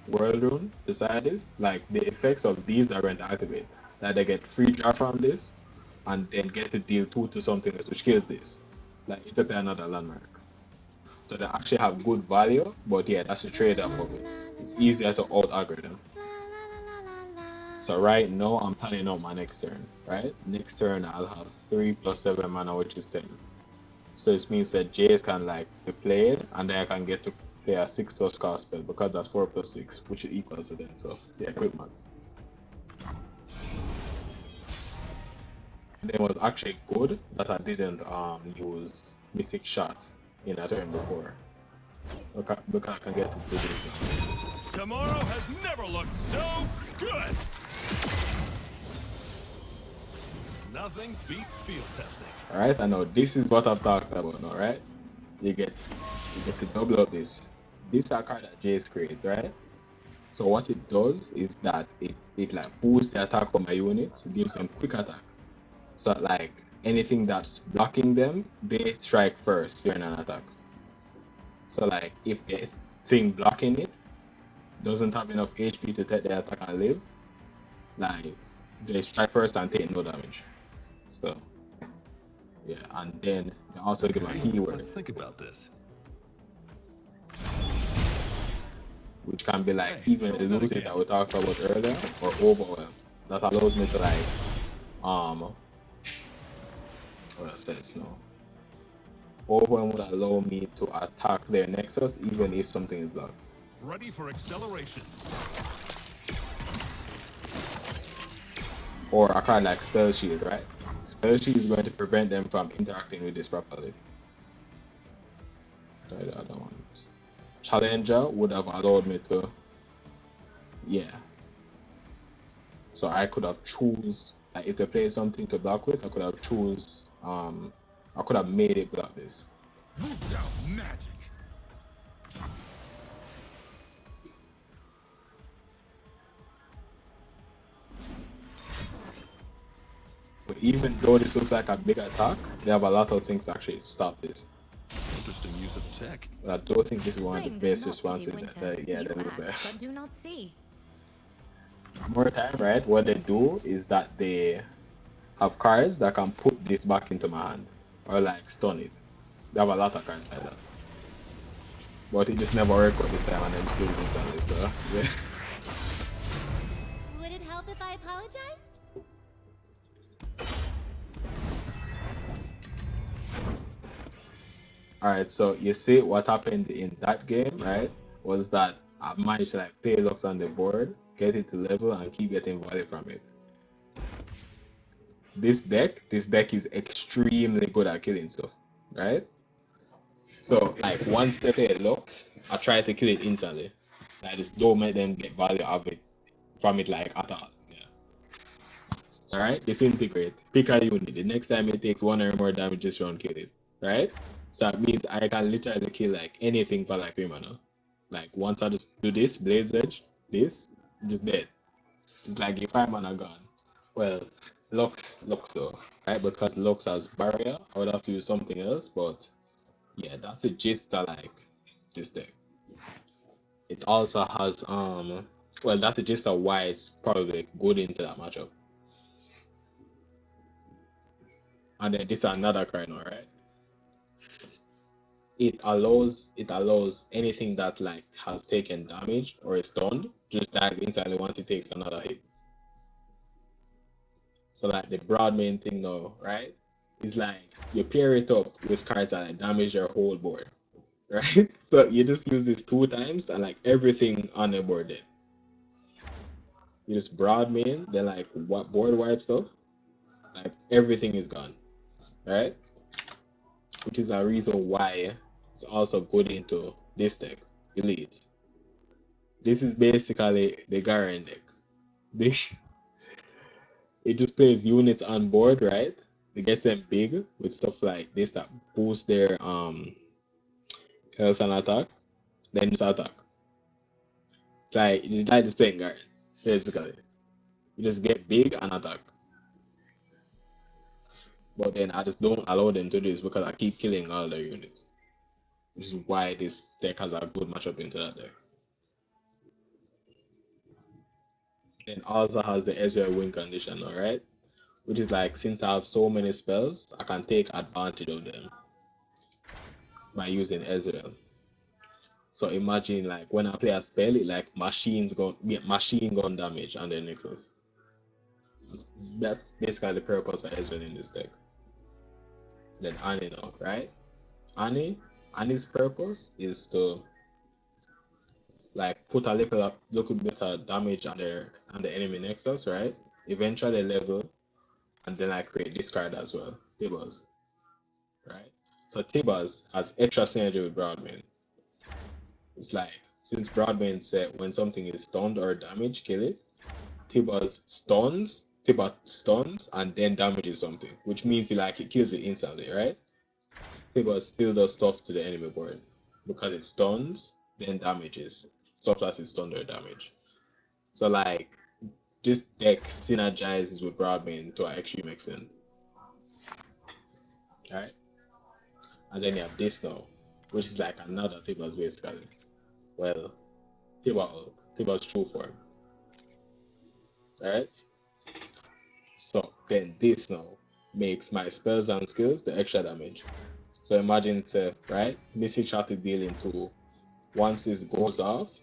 World Rune beside this, like the effects of these are going to activate. Like they get free draw from this and then get to deal 2 to something else which kills this. Like if they play another landmark. So they actually have good value, but yeah, that's the trade-off of it. It's easier to out-aggro them. So right now I'm planning out my next turn, right? Next turn I'll have 3 + 7 mana, which is 10. So this means that Jayce can like be played and then I can get to play a 6+ cost spell because that's 4 + 6, which equals to 10. So yeah, quick maths. And it was actually good that I didn't use Mystic Shot in a turn before. Because I can get to play this now. Tomorrow has never looked so good. Nothing beats field testing. Alright, I know this is what I've talked about now, right? You get to double up this. This is a card that Jayce creates, right? So what it does is that it like boosts the attack of my units, gives them quick attack. So like anything that's blocking them, they strike first during an attack. So like if the thing blocking it doesn't have enough HP to take the attack and live, like they strike first and take no damage. So yeah, and then they also give a heal word. Let's think about this. Which can be like even the lose it that we talked about earlier, or overwhelm. That allows me to like what else says no. Overwhelm would allow me to attack their nexus even if something is blocked. Ready for acceleration. Or a card like Spell Shield, right? Spell Shield is going to prevent them from interacting with this properly. Try the other ones. Challenger would have allowed me to, yeah. So I could have choose, like if they play something to block with, I could have choose, I could have made it block this. Moved out magic. But even though this looks like a big attack, they have a lot of things to actually stop this. Interesting use of tech. But I don't think this is one of the Spring best does not pity responses winter. that yeah, You that was act, but do not see. more time, right? What they do is that they have cards that can put this back into my hand or like stun it. They have a lot of cards like that. But it just never worked out this time and I'm still instantly, so yeah. Would it help if I I apologized? Alright, so you see what happened in that game, right? Was that I managed to like play Lux on the board, get it to level, and keep getting value from it. This deck is extremely good at killing stuff, right? So like once they play Lux, I try to kill it instantly. Like just don't make them get value of it from it like at all. Yeah. Alright, disintegrate. Pick a unit. The next time it takes 1 or more damage, just run kill it. Right? So that means I can literally kill like anything for like 3 mana. Like once I just do this, Blaze Edge, this, just dead. It's like your 5 mana gone. Well, Lux so, right? Because Lux has barrier, I would have to use something else, but yeah, that's the gist I like this deck. It also has well, that's the gist of why it's probably good into that matchup. And then this is another card now, right? It allows anything that like has taken damage or is stunned just dies instantly once it takes another hit. So like the broad main thing now, right? Is like you pair it up with cards that like, damage your whole board. Right? So you just use this 2 times and like everything on the board dead. You just broad main, then like what board wipe stuff, like everything is gone. Right? Which is a reason why it's also good into this deck, Elites. This is basically the Garen deck. It just plays units on board, right? It gets them big with stuff like this that boost their health and attack, then just attack. It's like just playing Garen, basically. You just get big and attack. But then I just don't allow them to do this because I keep killing all their units. Which is why this deck has a good matchup into that deck. Then also has the Ezreal win condition, alright? Which is like since I have so many spells, I can take advantage of them by using Ezreal. So imagine like when I play a spell, it like machine gun damage on their Nexus. That's basically the purpose of Ezreal in this deck. Then Annie now, right? Annie's purpose is to like put a little bit of damage on the enemy Nexus, right? Eventually level, and then I create this card as well, Tibbers, right? So Tibbers has extra synergy with Broadman. It's like since Broadman said when something is stunned or damaged, kill it. Tibbers stuns, and then damages something, which means it kills it instantly, right? Tibbers still does stuff to the enemy board because it stuns, then damages stuff that is stunned or damage. So like this deck synergizes with Broadman to an extreme extent. Alright? And then you have this now, which is like another Tibbers basically. Well, Tibbers true form. Alright? So then this now makes my spells and skills the extra damage. So imagine right? Mystic Shot is dealing 2. Once this goes off,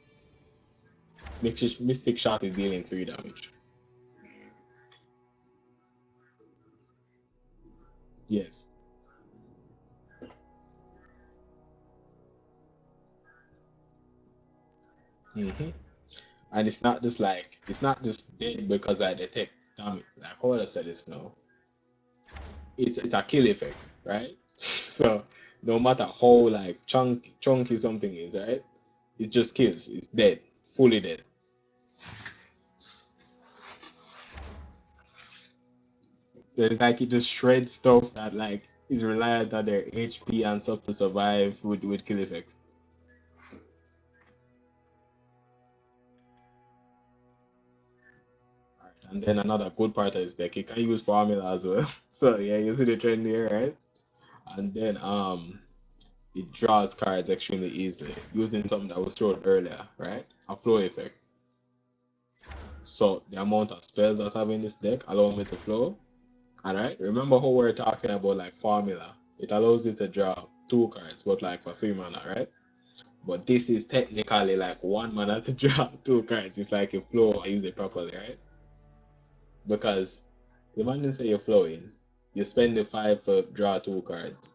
Mystic Shot is dealing 3 damage. Yes. And it's not just dead because they take damage. Like how would I say this now? It's a kill effect, right? So no matter how like chunky something is, right? It just kills. It's dead, fully dead. So it's like it just shreds stuff that like is reliant on their HP and stuff to survive with kill effects. Alright, and then another good part of this deck, you can use formula as well. So yeah, you see the trend here, right? And then it draws cards extremely easily using something that was thrown earlier, right? A flow effect. So the amount of spells that I have in this deck allow me to flow. Alright, remember how we were talking about like formula? It allows you to draw 2 cards, but like for 3 mana, right? But this is technically like 1 mana to draw 2 cards if like you flow or use it properly, right? Because imagine say you're flowing, you spend the 5 for draw 2 cards,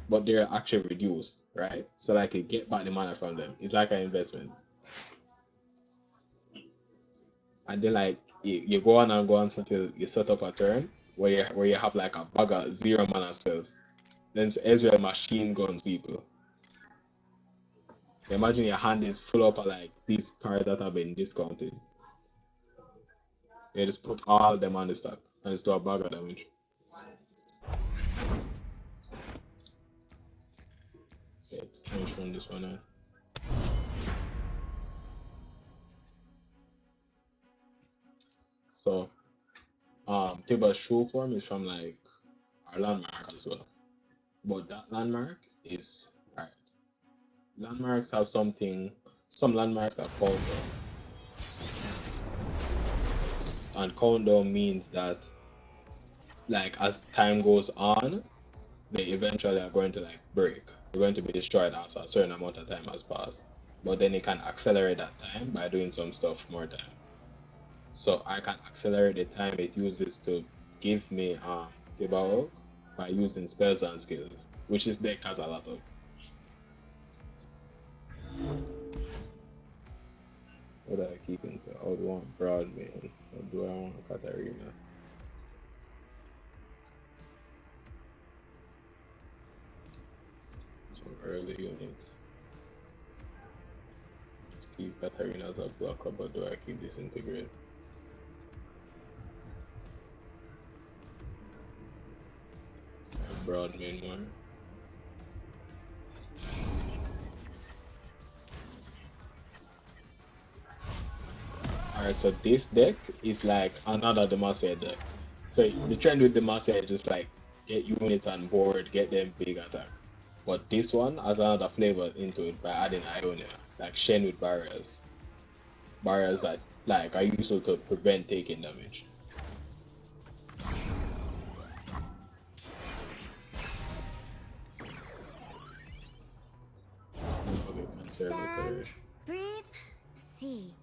but they're actually reduced, right? So like you get back the mana from them. It's like an investment. And then like you go on and go on until you set up a turn where you have like a bag of 0 mana spells. Then Ezreal machine guns people. Imagine your hand is full up of like these cards that have been discounted. You just put all them on the stack and just do a bag of damage. Let's finish run this one out. So Tiba's true form is from like our landmark as well. But that landmark is alright. Landmarks have something, some landmarks are countdown. And countdown means that like as time goes on, they eventually are going to like break. They're going to be destroyed after a certain amount of time has passed. But then it can accelerate that time by doing some stuff more time. So I can accelerate the time it uses to give me Tiba by using spells and skills, which this deck has a lot of. What do I keep into? I would want Broadman, or do I want Katarina? Some early units. Just keep Katarina as a blocker, but do I keep Disintegrate? Broadman one. Alright, so this deck is like another Demacia deck. So the trend with Demacia is just like get units on board, get them big attack. But this one has another flavor into it by adding Ionia, like Shen with barriers. Barriers that like are useful to prevent taking damage. Stand, breathe, see.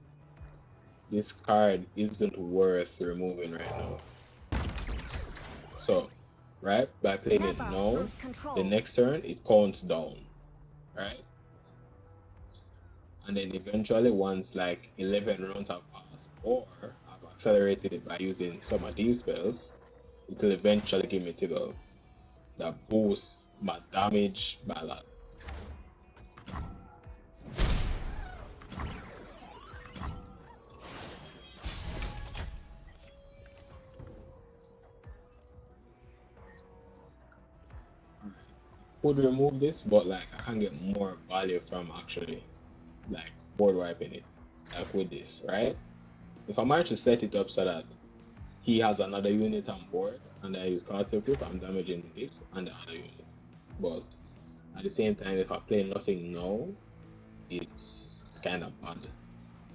This card isn't worth removing right now. So, right, by playing it now, the next turn it counts down, right? And then eventually once like 11 rounds have passed, or I've accelerated it by using some of these spells, it will eventually give me Tibble that boosts my damage by a lot. Could remove this, but like I can get more value from actually like board wiping it, like with this, right? If I manage to set it up so that he has another unit on board and I use card flip, I'm damaging this and the other unit. But at the same time, if I play nothing now, it's kind of bad.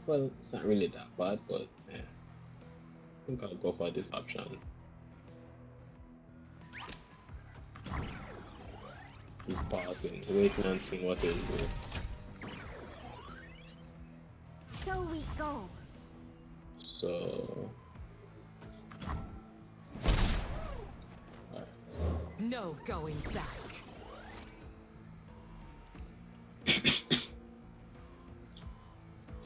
Well, it's not really that bad, but yeah. I think I'll go for this option. Just pausing, waiting and seeing what he'll do. So we go. So No going back.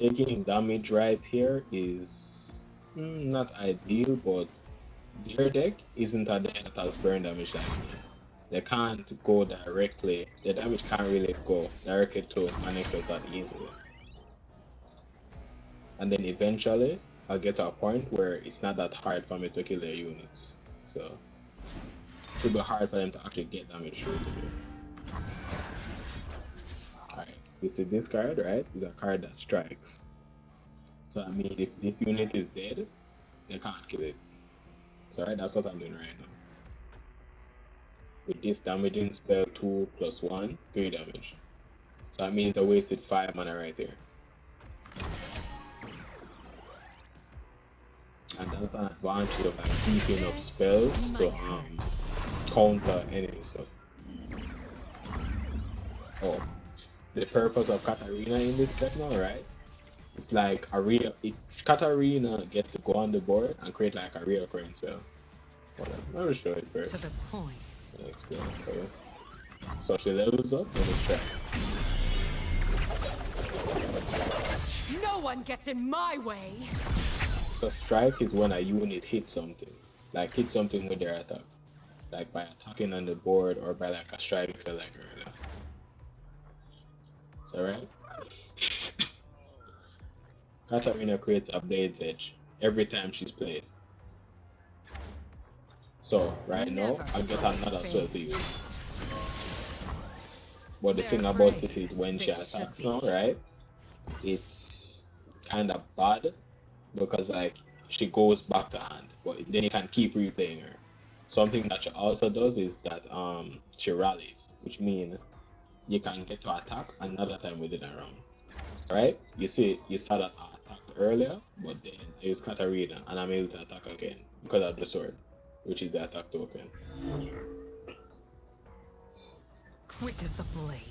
taking damage right here is not ideal, but their deck isn't a deck that has burn damage like me. They can't go directly, the damage can't really go directly to my nexus that easily. And then eventually, I'll get to a point where it's not that hard for me to kill their units. So, it will be hard for them to actually get damage through to me. Alright, you see this card, right? Is a card that strikes. So that means if this unit is dead, they can't kill it. So right, that's what I'm doing right now. With this damaging spell 2 + 1, 3 damage. So that means I wasted 5 mana right there. And that's an advantage of like keeping up spells to counter enemy stuff. Oh, the purpose of Katarina in this deck now, right, It's like a real. Katarina gets to go on the board and create like a real current spell. Whatever. Let me show it first. To the point. Let's go for it. So she levels up and it's track. No one gets in my way. So strike is when a unit hits something. Like hit something with their attack. Like by attacking on the board or by like a strike spell like earlier. Is that right? Katarina creates a Blade's Edge every time she's played. So right now I get another spell to use. But the thing about it is when she attacks now, right? It's kind of bad because like she goes back to hand, but then you can keep replaying her. Something that she also does is that she rallies, which means you can get to attack another time within a round. Right? You see, you saw that I attacked earlier, but then I use Katarina and I'm able to attack again because of the sword, which is the attack token. Quick as the blade.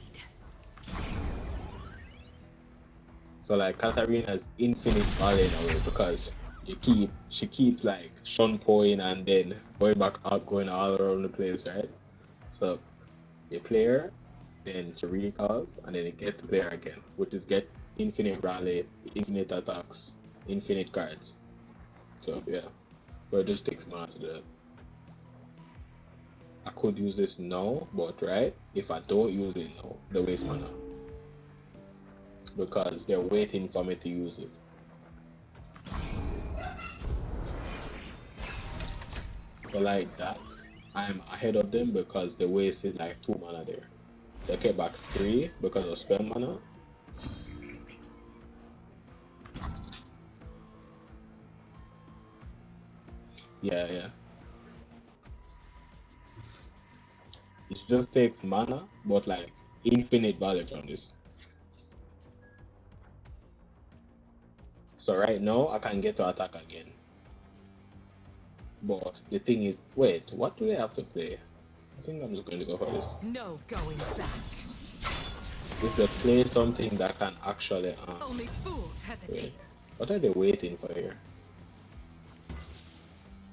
So like Katarina has infinite volley in a way because she keeps like shunpoing and then going back out, going all around the place, right? So you play her, then she recalls, and then you get to play her again, which is get infinite rally, infinite attacks, infinite cards. So yeah, but it just takes mana to do that. I could use this now, but right, if I don't use it now, they waste mana. Because they're waiting for me to use it. So like that, I'm ahead of them because they wasted like 2 mana there. They came back 3 because of spell mana. Yeah. It just takes mana, but like infinite value from this. So right now I can get to attack again. But the thing is, wait, what do they have to play? I think I'm just going to go for this. No going back. If they play something that can actually Only fools hesitate. wait, what are they waiting for here?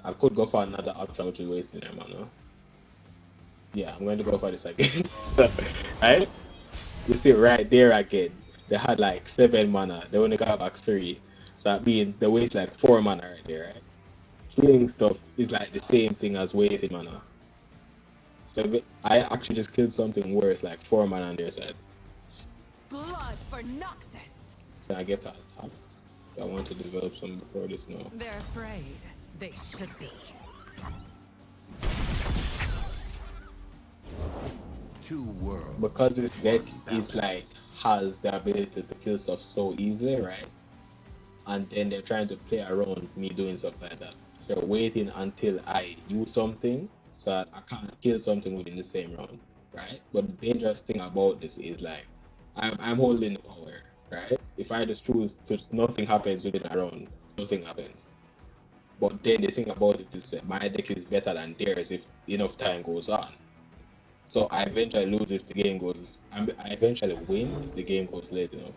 I could go for another option which is wasting their mana. Yeah, I'm going to go for this again. So, right? You see right there again, they had like 7 mana, they only got back 3. So that means they waste like 4 mana right there, right? Killing stuff is like the same thing as wasting mana. So I actually just killed something worth like 4 mana on their side. Blood for Noxus. So I get to attack. So I want to develop some before this now. They're afraid. They should be. Two worlds. Because this deck is like has the ability to kill stuff so easily, right? And then they're trying to play around me doing stuff like that. They're waiting until I use something so that I can't kill something within the same round, right? But the dangerous thing about this is like I'm holding the power, right? If I just choose to nothing happens within a round, nothing happens. But then the thing about it is that my deck is better than theirs if enough time goes on. So I eventually lose if the game goes. I eventually win if the game goes late enough.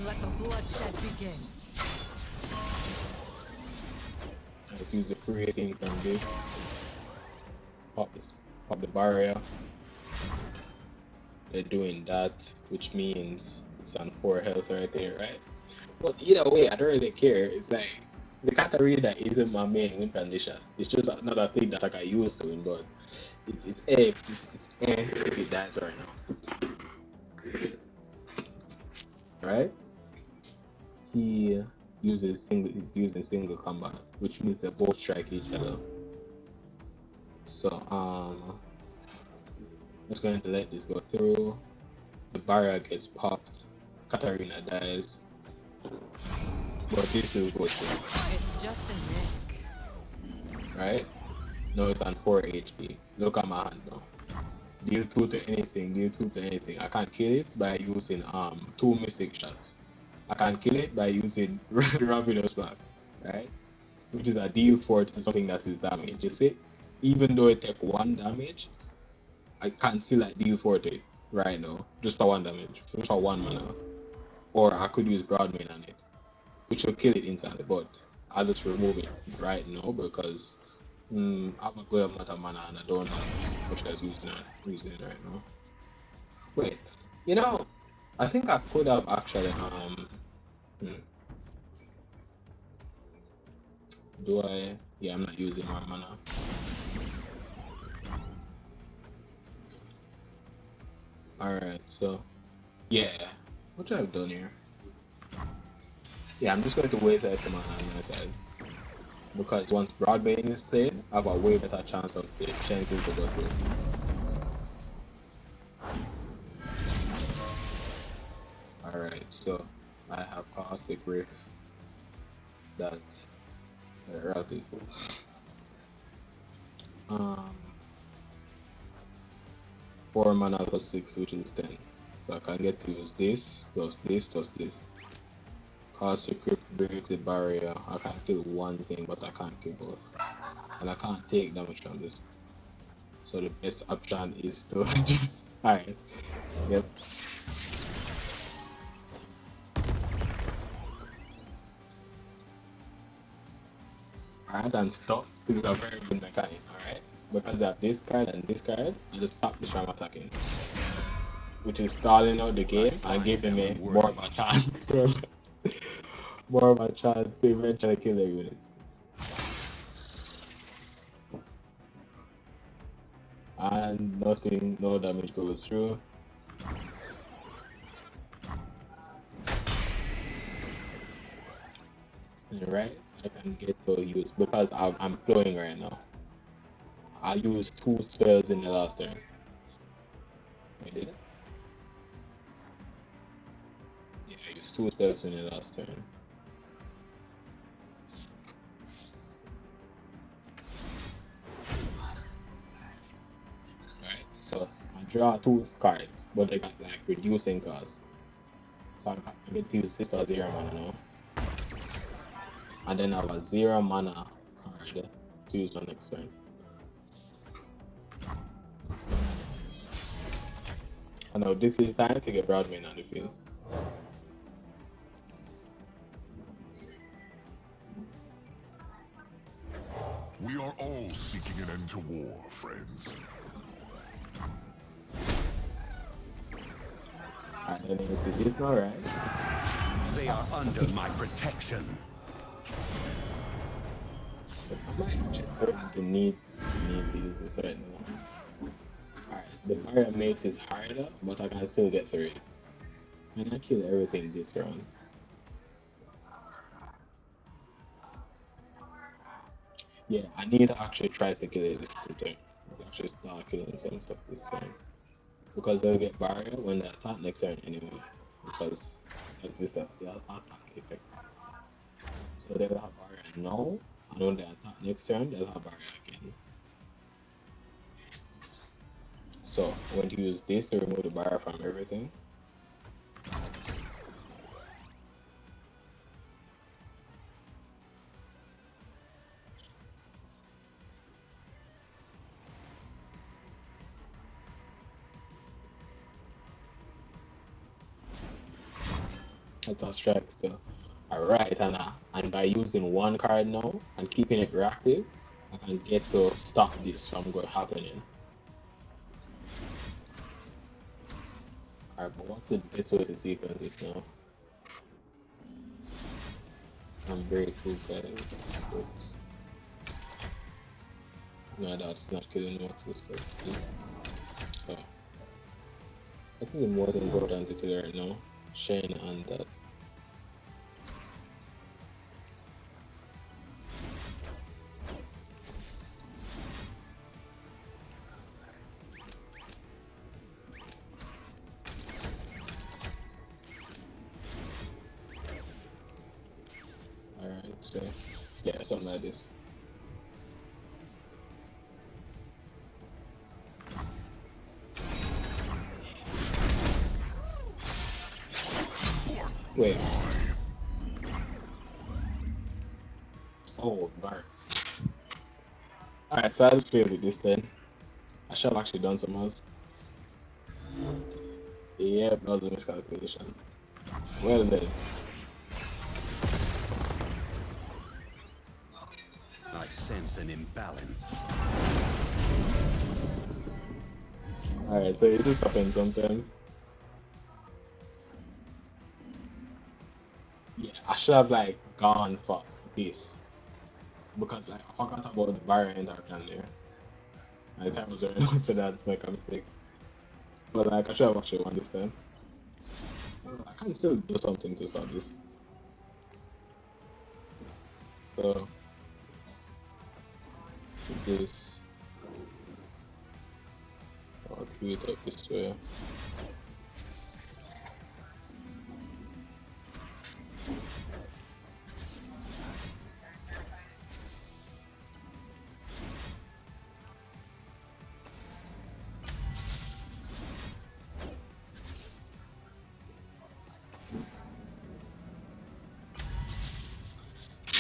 Let the bloodshed begin. Let's use the free thing from this. Pop the barrier. They're doing that, which means it's on 4 health right there, right? But either way, I don't really care. It's like the Katarina isn't my main win condition. It's just another thing that I can use to win, but it's if it dies right now. Right? He uses single combat, which means they both strike each other. So I'm just going to let this go through. The barrier gets popped. Katarina dies. But this will go through. It's just a nick. Right? No, it's on 4 HP. Look at my hand now. Deal 2 to anything, I can kill it by using 2 mystic shots. I can kill it by using Ravenous Black, right? Which is a deal 4 to something that is damage. You see? Even though it takes 1 damage, I can still like deal 4 to it. right now, just for 1 damage, just for 1 mana. Or I could use Broadmain on it, which will kill it instantly, but I'll just remove it right now because I have a good amount of mana and I don't have much as using it right now. Wait, you know, I think I could have actually do I? Yeah, I'm not using my mana. Alright, so yeah, what should I have done here? Yeah, I'm just going to waste extra mana on my side. Because once Broadbane is played, I have a way better chance of the Shenkin to go through. Alright, so I have Caustic Rift. That's relatively cool. 4 mana plus 6, which is 10. So I can get to use this, plus this, plus this. Caustic Rift breaks a barrier. I can kill one thing, but I can't kill both. And I can't take damage from this. So the best option is to just... Alright. Yep. Alright, and stop is a very good mechanic, alright? Because I have this card and this card, I just stop this from attacking. Which is stalling out the game and giving me more of a chance. More of a chance to eventually kill the units. And nothing, no damage goes through. Right, I can get to use because I'm flowing right now. I used 2 spells in the last turn. I did it? Yeah, I used 2 spells in the last turn. Alright, so I draw 2 cards, but they got like reducing cost. So I get to use this for 0 mana now. And then I have a 0 mana card to use on next turn. And now this is time to get Broadman on the field. We are all seeking an end to war, friends. Alright, then you see this now, right? They are under my protection. I might just need to use this right now. Alright, the fire makes it harder, but I can still get through it. And I kill everything this round. Yeah, I need to actually try to kill it this turn. Actually start killing some stuff this turn. Because they'll get barrier when they attack next turn anyway. Because like this the attack effect. So they'll have barrier now, and when they attack next turn, they'll have barrier again. So when you use this to remove the barrier from everything. That's our strike skill. Alright, and by using 1 card now and keeping it reactive, I can get to stop this from happening. Alright, but what's the best way to sequence this now? I'm very cool, guys. No, that's not killing me. So, I think the most important to kill right now, Shane and that. Alright, so yeah, something like this. Wait. Oh, darn. Alright, so I just failed with this then. I should have actually done something else. Yep, that was a miscalculation. Well then. I sense an imbalance. Alright, so it just happens sometimes. Yeah, I should have like gone for this. Because like I forgot about the barrier interaction there. My time was already for that to make a mistake. But like I should have actually won this time. I can still do something to solve this. So this I'll cue it up this way.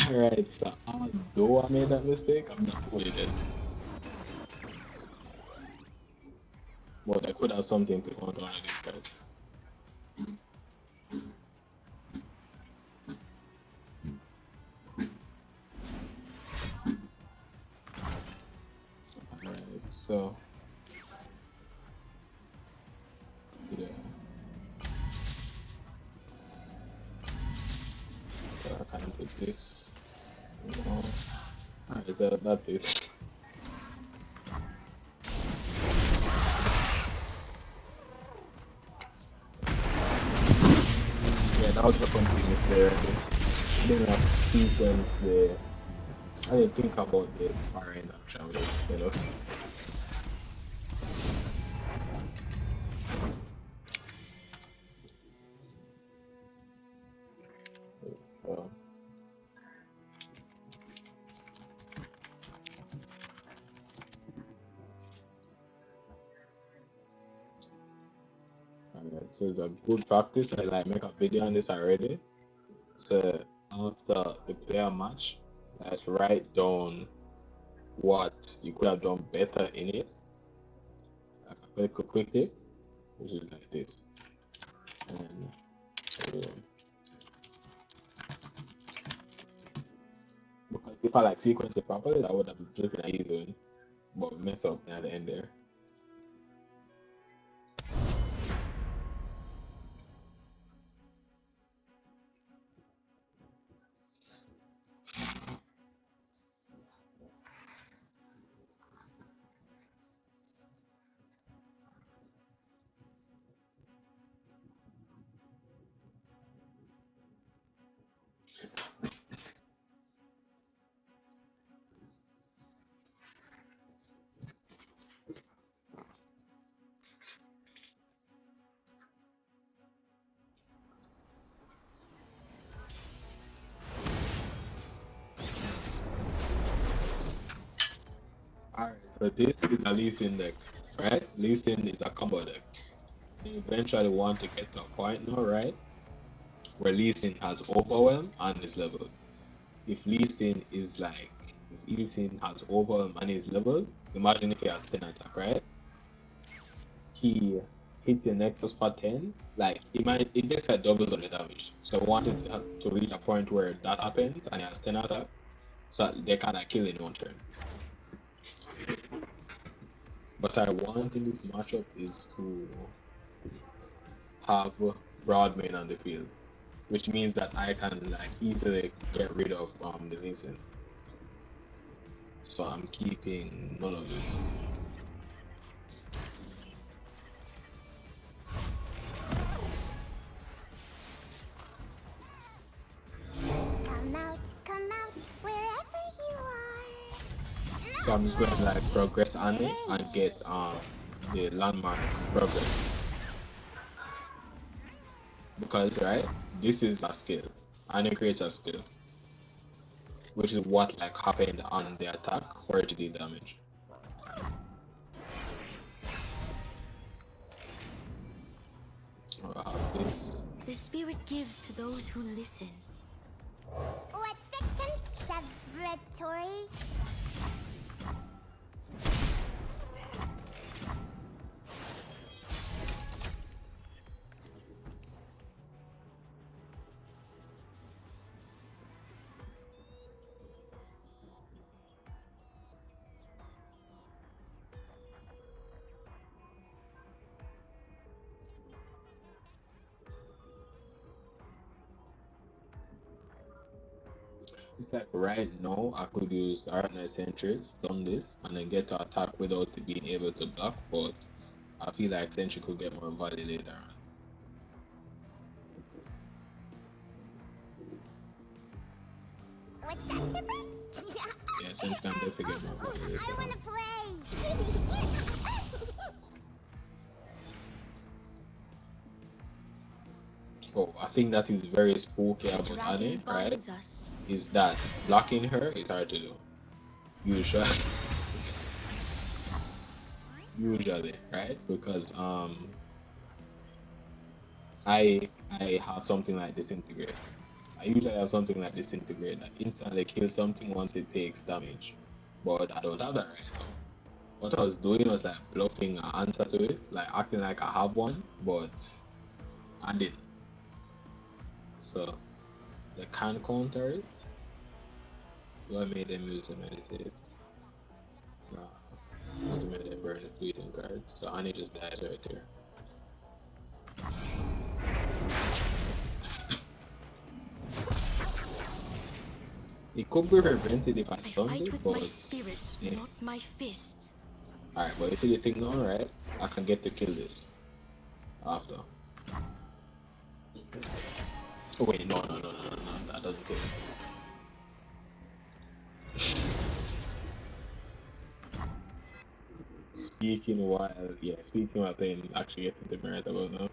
Alright, so although I made that mistake, I'm not fully dead. But I could have something to counter one of these cards. Alright, so yeah. So I can do this. Alright, so that's it. Yeah, that was the continuous there. Didn't have sequence there. I didn't think about the fire induction, you know. So, alright, so it's a good practice. I like make a video on this already. So after the player match, let's write down what you could have done better in it. Like a quick tip, which is like this. And because if I like sequence it properly, that would have just been an easy one. But we messed up at the end there. Alright, so this is a Lee Sin deck, right? Lee Sin is a combo deck. You eventually want to get to a point now, right? Where Lee Sin has overwhelm and is leveled. If Lee Sin is like, if Lee Sin has overwhelm and is leveled, imagine if he has 10 attack, right? He hits your Nexus for 10, like it basically doubles on the damage. So I wanted to reach a point where that happens and he has 10 attack, so they can like kill in one turn. What I want in this matchup is to have Broadman on the field, which means that I can like easily get rid of the Lee Sin. So I'm keeping none of this. Come out, wherever you are. So I'm just going to like progress on it and get the landmark progress. Because right, this is a skill and it creates a skill, which is what like happened on the attack for it to do damage. I'll have this. The spirit gives to those who listen. What's the conservatory? It's like right now I could use Arachnid Sentry, stun this, and then get to attack without it being able to block, but I feel like Sentry could get more value later on. What's that, Chippers? Yeah, Sentry can definitely get more value later I on. wanna play! Oh, I think that is very spooky about Annie, right? Is that blocking her is hard to do. Usually. Usually, right? Because I have something like Disintegrate. I usually have something like Disintegrate that instantly kills something once it takes damage. But I don't have that right now. What I was doing was like bluffing an answer to it, like acting like I have one, but I didn't. So they can counter it. Do I made them use to meditate? Nah. I want to make them burn the fleeting cards. So Annie just dies right there. It could be prevented if I stunned it, but yeah. Not my fists. Alright, but you see the thing now, right? I can get to kill this after. Oh wait, no, that doesn't kill it. Speaking while playing actually getting the merit about now.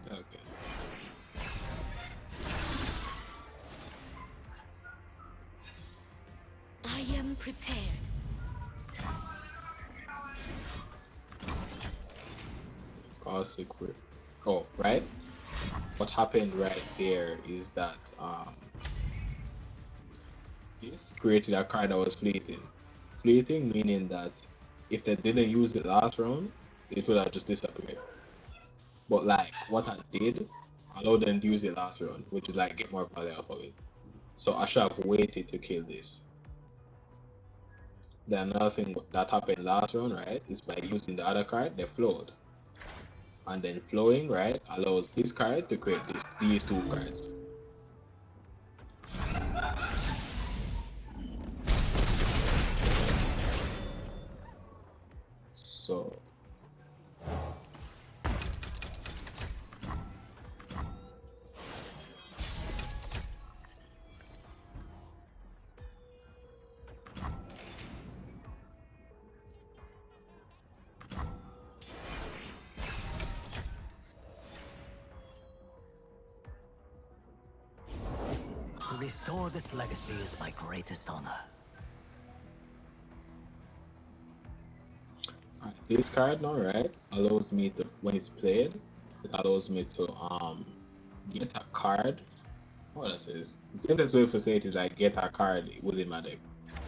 Okay. I am prepared. Caustic whip. Oh, right? What happened right there is that this created a card that was fleeting. Fleeting meaning that if they didn't use it last round, it would have just disappeared. But like what I did allowed them to use it last round, which is like get more value off of it. So I should have waited to kill this. Then another thing that happened last round, right, is by using the other card, they flowed. And then flowing, right, allows this card to create these two cards. So to restore this legacy is my greatest honor. this card now, right, allows me to, when it's played, it allows me to get a card. What that says? The simplest way to say it is like get a card within my deck,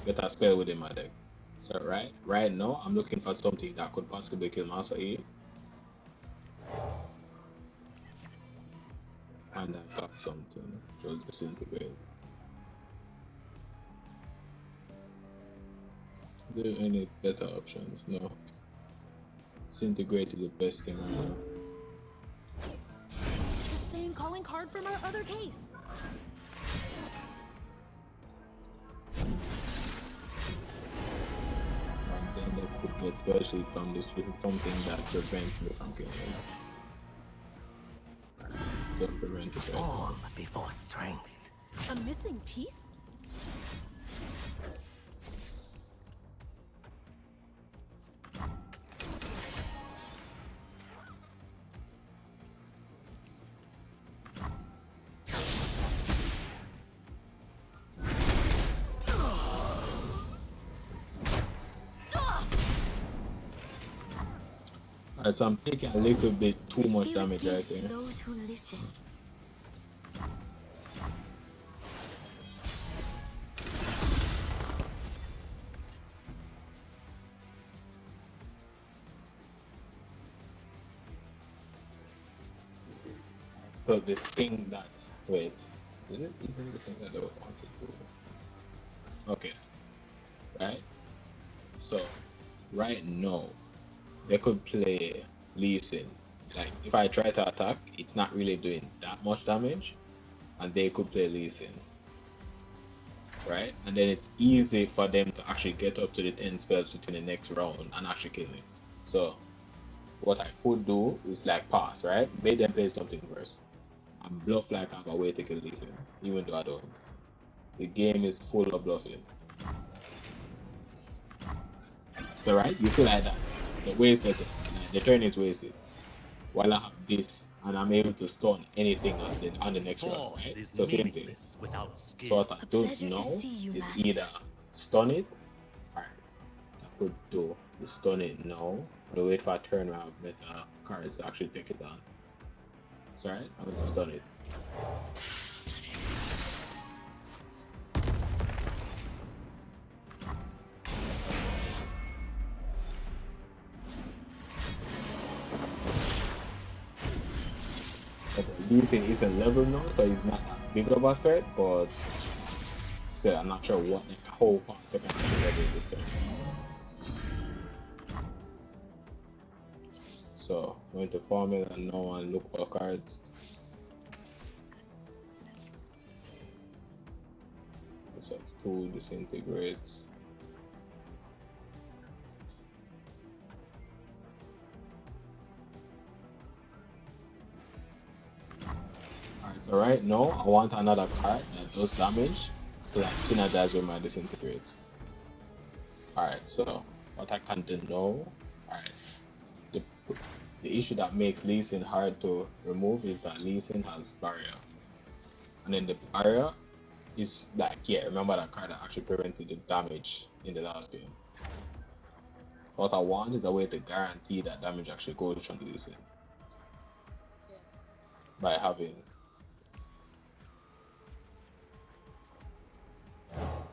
get a spell within my deck. So right now I'm looking for something that could possibly kill Master E. And I got something, just Disintegrate. Are there any better options? No. Disintegrate is the best thing right now. Just saying, calling card from our other case. And then they could get especially from this with something that prevents me from killing them. So prevent it. All before strength. A missing piece? Alright, so I'm taking a little bit too much damage right Gives there. those who listen. So the thing that, wait, is it even the thing that I wanted to do? Okay, right? So, right now, they could play Lee Sin, like if I try to attack, it's not really doing that much damage, and they could play Lee Sin, right? And then it's easy for them to actually get up to the 10 spells within the next round and actually kill me. So what I could do is like pass, right? Make them play something first, and bluff like I have a way to kill Lee Sin, even though I don't. The game is full of bluffing. So right, you feel like that. The wasted, the turn is wasted. While I have this, and I'm able to stun anything on the next round, right? So same thing. So what I don't know is either stun it, or I could do is stun it now, or wait for a turn where I have better cards to actually take it down. So right, I'm going to stun it. Leaping isn't level now, so it's not that big of a threat, but still, I'm not sure what like how fast I can actually level this turn. So, I'm going to formula now and look for cards. So it's 2 disintegrates. So right now, I want another card that does damage to like synergize with my disintegrate. Alright, so what I can do now, alright, the issue that makes Lee Sin hard to remove is that Lee Sin has barrier. And then the barrier is like, yeah, remember that card that actually prevented the damage in the last game. What I want is a way to guarantee that damage actually goes from Lee Sin. By having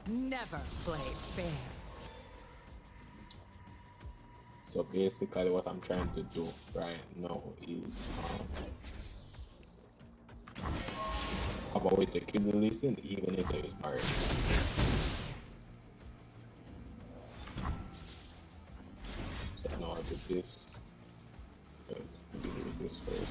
Never play fair. So basically what I'm trying to do right now is have a way to kill the Lee Sin even if there is barrier. So now I do this. Okay, deal with this first.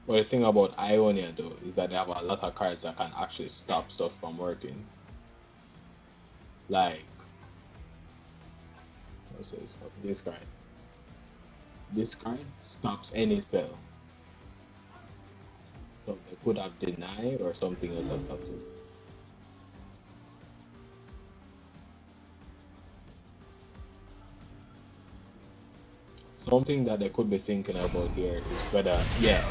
But the thing about Ionia though is that they have a lot of cards that can actually stop stuff from working. Like, let's say stop this card. This card stops any spell. So they could have deny or something else that stops it. Something that they could be thinking about here is whether, yeah,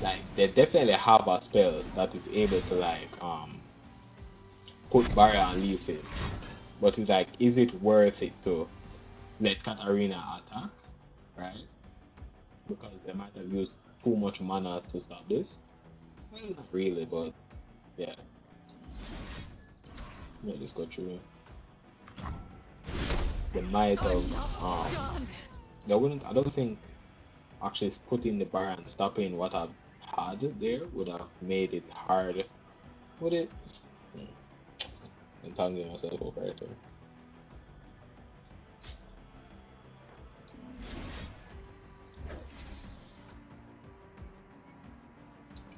like they definitely have a spell that is able to like put barrier on Lee Sin, but it's like, is it worth it to let Katarina attack, right? Because they might have used too much mana to stop this. Well, not really, but yeah. Let this go through. They might have they wouldn't, I don't think actually putting the bar and stopping what I've had there would have made it hard, would it? I'm telling myself over right there.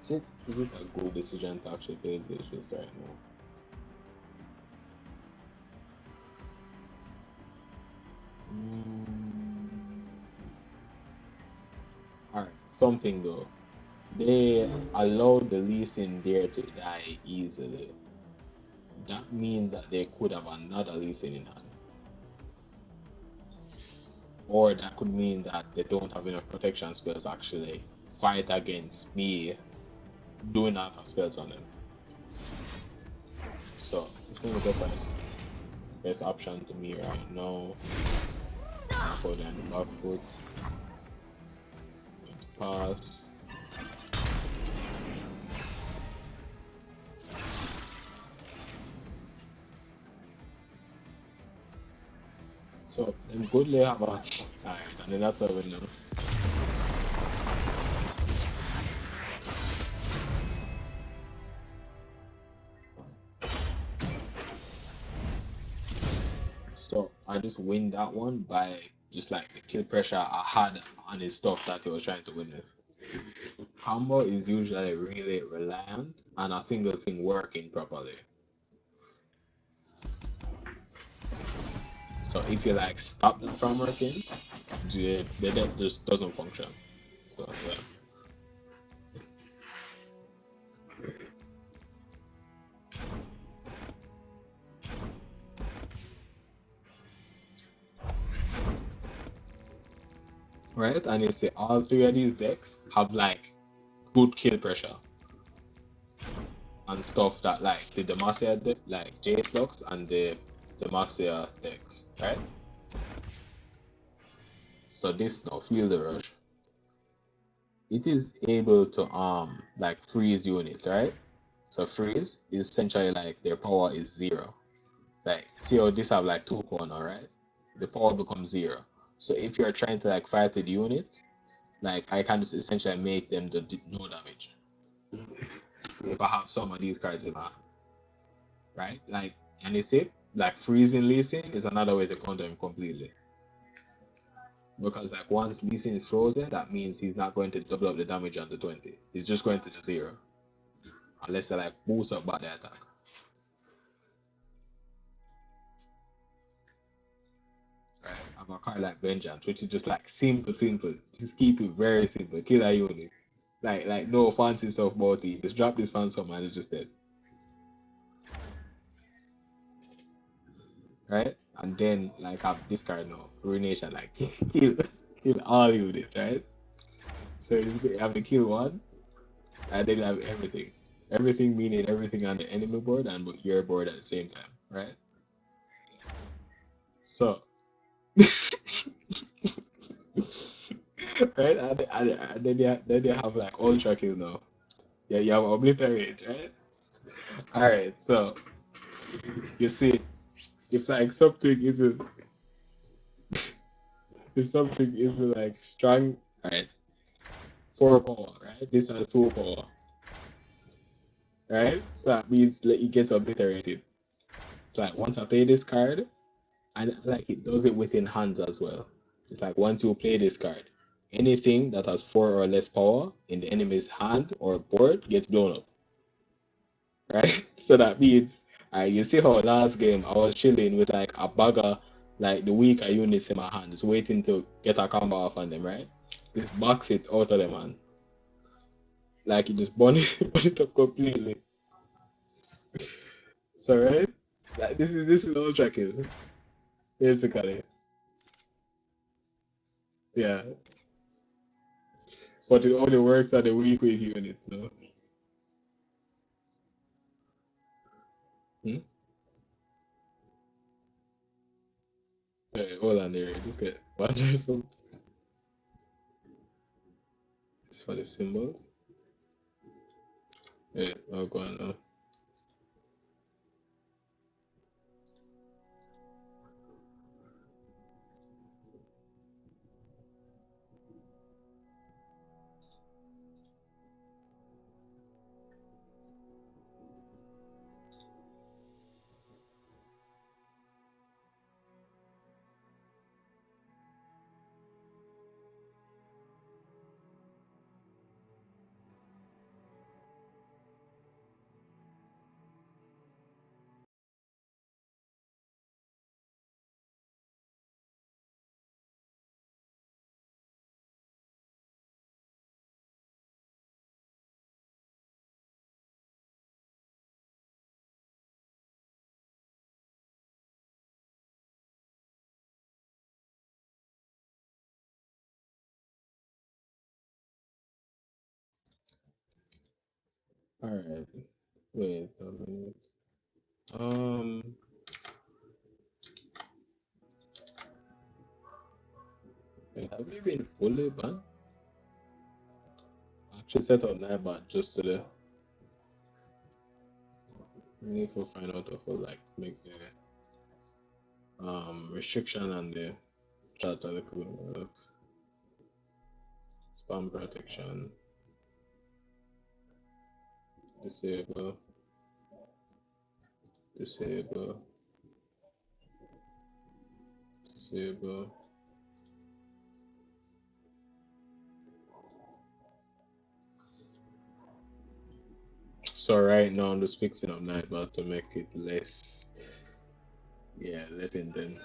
Is it a good decision to actually face the issues right now? Alright, something though. They allowed the Lee Sin there to die easily. That means that they could have another Lee Sin in hand. Or that could mean that they don't have enough protection spells to actually fight against me doing other spells on them. So, it's going to go first. Best option to me right now. Go down the back foot. Pass. So, them good lay have a... Alright, and then that's over now. So I just win that one by just like the kill pressure I had on his stuff that he was trying to win with. Combo is usually really reliant on a single thing working properly. So if you like stop that from working, the deck just doesn't function. So yeah. Right? And you see all three of these decks have like good kill pressure and stuff that like the Demacia deck, like Jayce Lux and the Demacia decks, right? So this now Field Rush, it is able to like freeze units, right? So freeze is essentially like their power is 0. Like see how this have like 2 power now, right? The power becomes 0. So if you're trying to like fight with units, like I can just essentially make them do no damage. If I have some of these cards in my hand, right? Like, and you see, like freezing Lee Sin is another way to counter him completely. Because like once Lee Sin is frozen, that means he's not going to double up the damage on the 20. He's just going to the 0. Unless they like boost up by the attack. Right? I have a card like Vengeance, which is just like simple. Just keep it very simple. Kill a unit. Like no fancy stuff about it. Just drop this phantom and it's just dead. Right? And then like have this card now, Ruination, like kill all units, right? So you just have to kill one, and then you have everything. Everything meaning everything on the enemy board and your board at the same time, right? So right, and then you have like ultra kill now. Yeah, you have obliterate, right? Alright, so you see if like something isn't if something isn't like strong, right? 4 power, right? This has 2 power. Right? So that means like it gets obliterated. It's like once I play this card, and like it does it within hands as well. It's like once you play this card, anything that has 4 or less power in the enemy's hand or board gets blown up. Right? So that means you see how last game I was chilling with like a bagger, like the weaker units in my hand, just waiting to get a combo off on them, right? Just box it out of them, man. Like it just burn it up completely. So right? Like this is ultra kill, basically. Yeah. But it only works on the weak units, so. Hmm? Hey, hold on there. Just get watch or something. It's for the symbols. Yeah, I'll go on now. Alright. Wait a minute. Um wait, have we been fully banned? I actually set up Nightbot just to the we need to find out if we'll like make the restriction and the chat of the criminals. Spam protection. Disable. Disable. Disable. So right now I'm just fixing up Nightmare to make it less, yeah, less intense.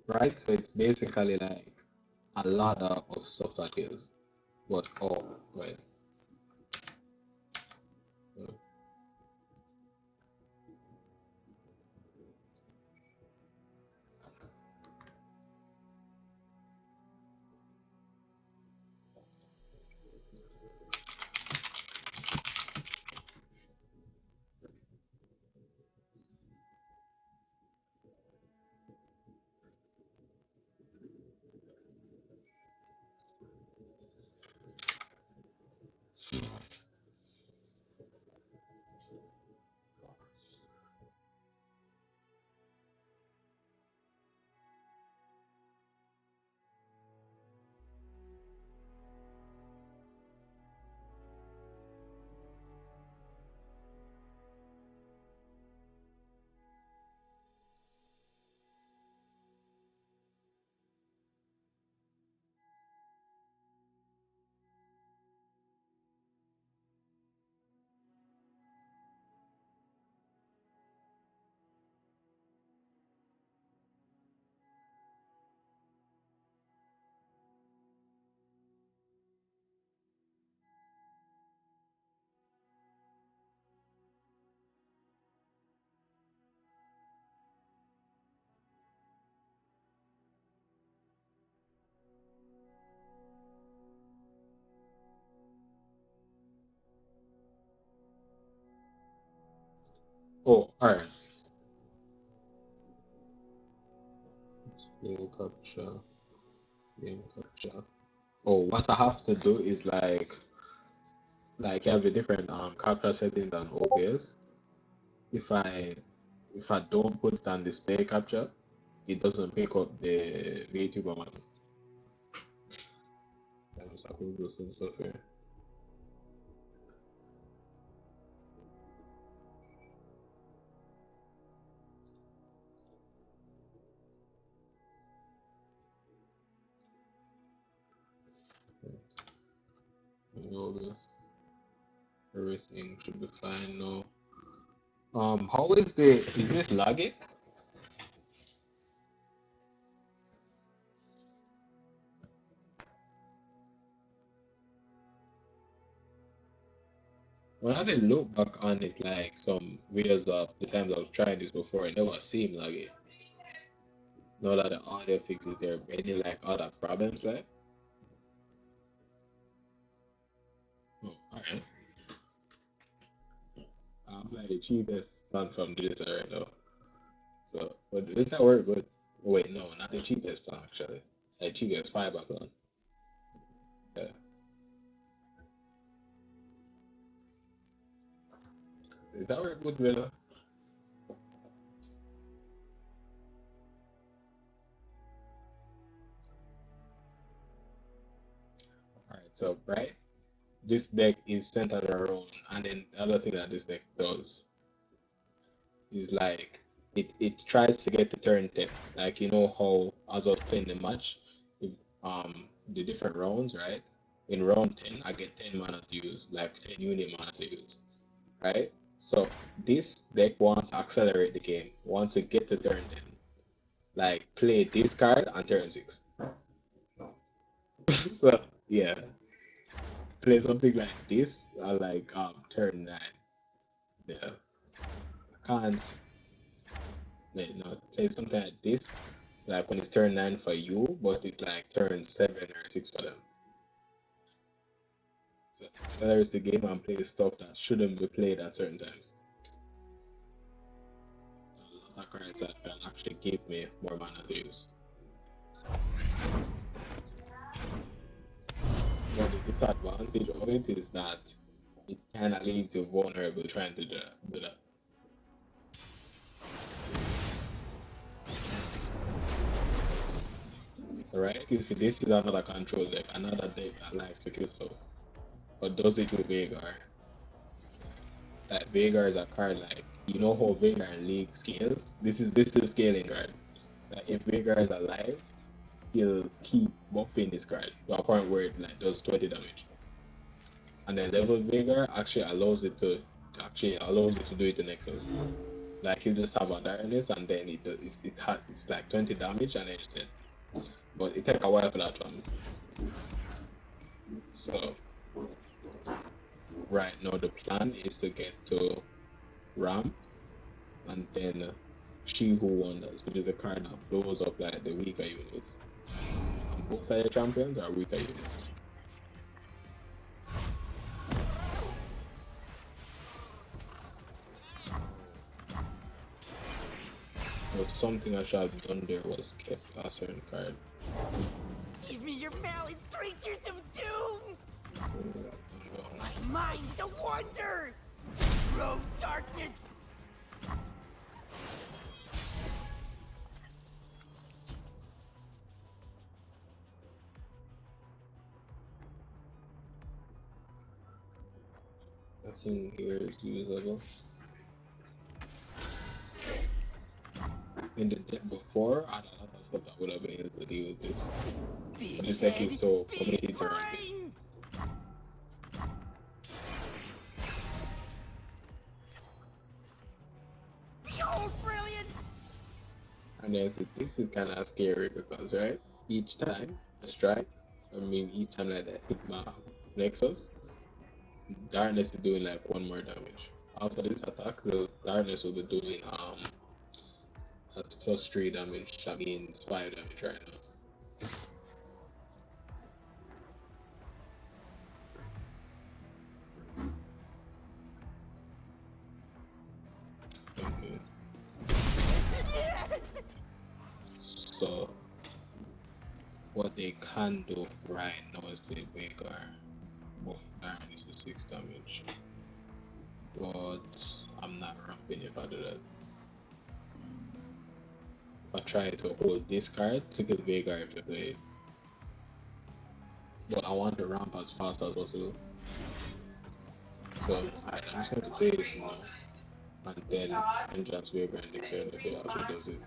Right? So it's basically like a ladder of software kills, but all, right? Oh, alright. Game capture. Game capture. Oh, what I have to do is like you have a different capture settings on OBS. If I don't put it on display capture, it doesn't pick up the VTuber one. So I can do some stuff here. OBS. Everything should be fine now. How is this lagging? When I didn't look back on it, like some videos of the times I was trying this before, it never seemed laggy. Now that the audio fixes there, any like other problems like? Oh, alright. I'm like the cheapest plan from this right now. So, but does that work good? Oh, wait, no, not the cheapest plan actually. The cheapest fiber plan. Yeah. Does that work good, Villa? Alright, so right, this deck is centered around, and then the other thing that this deck does is like it tries to get to turn 10. Like you know how as I was playing the match, with the different rounds, right? In round 10, I get 10 mana to use, like 10 unit mana to use, right? So this deck wants to accelerate the game, wants to get to turn 10. Like play this card on turn 6. So yeah, play something like this on like turn 9. Yeah. I can't wait, no, play something like this, like when it's turn 9 for you, but it's like turn 7 or 6 for them. So it accelerates the game and play stuff that shouldn't be played at certain times. A lot of cards that can actually give me more mana to use. But the disadvantage of it is that it kind of leaves you vulnerable trying to do that. Alright, you see, this is another control deck, another deck that likes to kill stuff, but does it with Veigar. Like Veigar is a card like you know how Veigar in League scales. This is the scaling card. Like if Veigar is alive, he'll keep buffing this card to a point where it like does 20 damage. And then level Veigar actually allows it to do it to Nexus. Like he'll just have a darkness and then it's like 20 damage and then it's dead. But it takes a while for that one. So right now the plan is to get to Ram and then She Who Wonders, which is a card that blows up like the weaker units. And both of the champions are weaker units. But something I should have done there was kept a certain card. Give me your malice, creatures of doom! My mind's a wonder! Throw darkness! Nothing here is usable. In the deck before, I had a lot of stuff that would have been able to deal with this. But this deck is so committed to ranking. Behold brilliance! And then this is kind of scary because, right, each time I strike, each time like that hit my Nexus, Darkness is doing like 1 more damage. After this attack, the Darkness will be doing that's plus 3 damage. That means 5 damage right now. So what they can do right now is play Vagar. Buff Baron is the 6 damage. But I'm not ramping if I do that. If I try to hold this card to kill Vagar if they play it. But I want to ramp as fast as possible. So I'm just going to play this now. And then enchant Vagar next turn if it actually does it.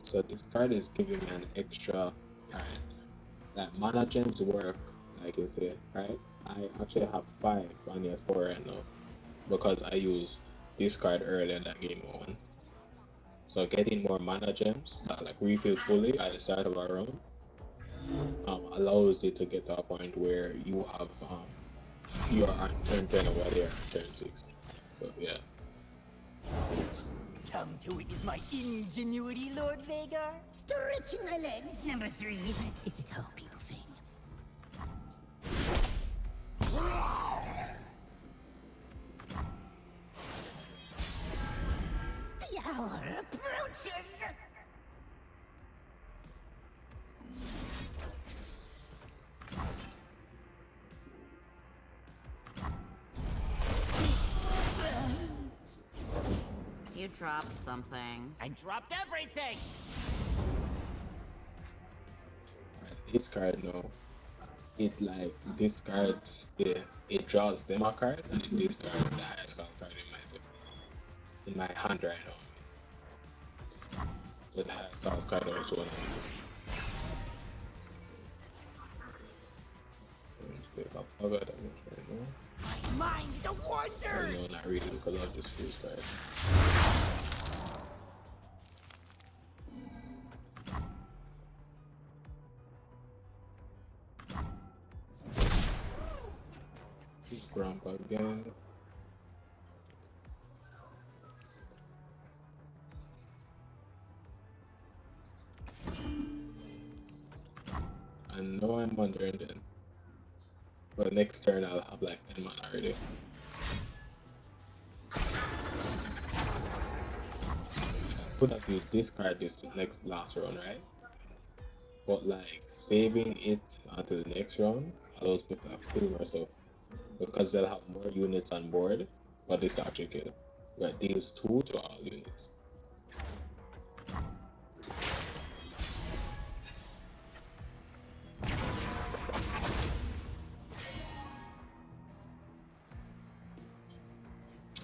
So this card is giving me an extra card. Like mana gems work, like you say, right? I actually have 5 and he has 4 right now. Because I used this card earlier in that game one. So getting more mana gems that like refill fully at the start of a round allows you to get to a point where you have you are on turn 10 while they are on turn 6. So yeah. Come to witness my ingenuity, Lord Vagar. Stretching my legs, number 3. It's a tall people thing. The hour approaches. You dropped something. I dropped everything. This card now, it like discards it draws them a card and it discards the highest cost card in my hand right now. So the highest cost card also one of these. Pick up other damage right now. My mind's a wonder. No, not really because I love this freeze card. Grump again. I know I'm wondering then. But next turn I'll have like 10 mana already. I could have used this card this last round, right? But like saving it until the next round allows me to have 2 more stuff. Because they'll have more units on board, but this actually kill. But deals 2 to all units.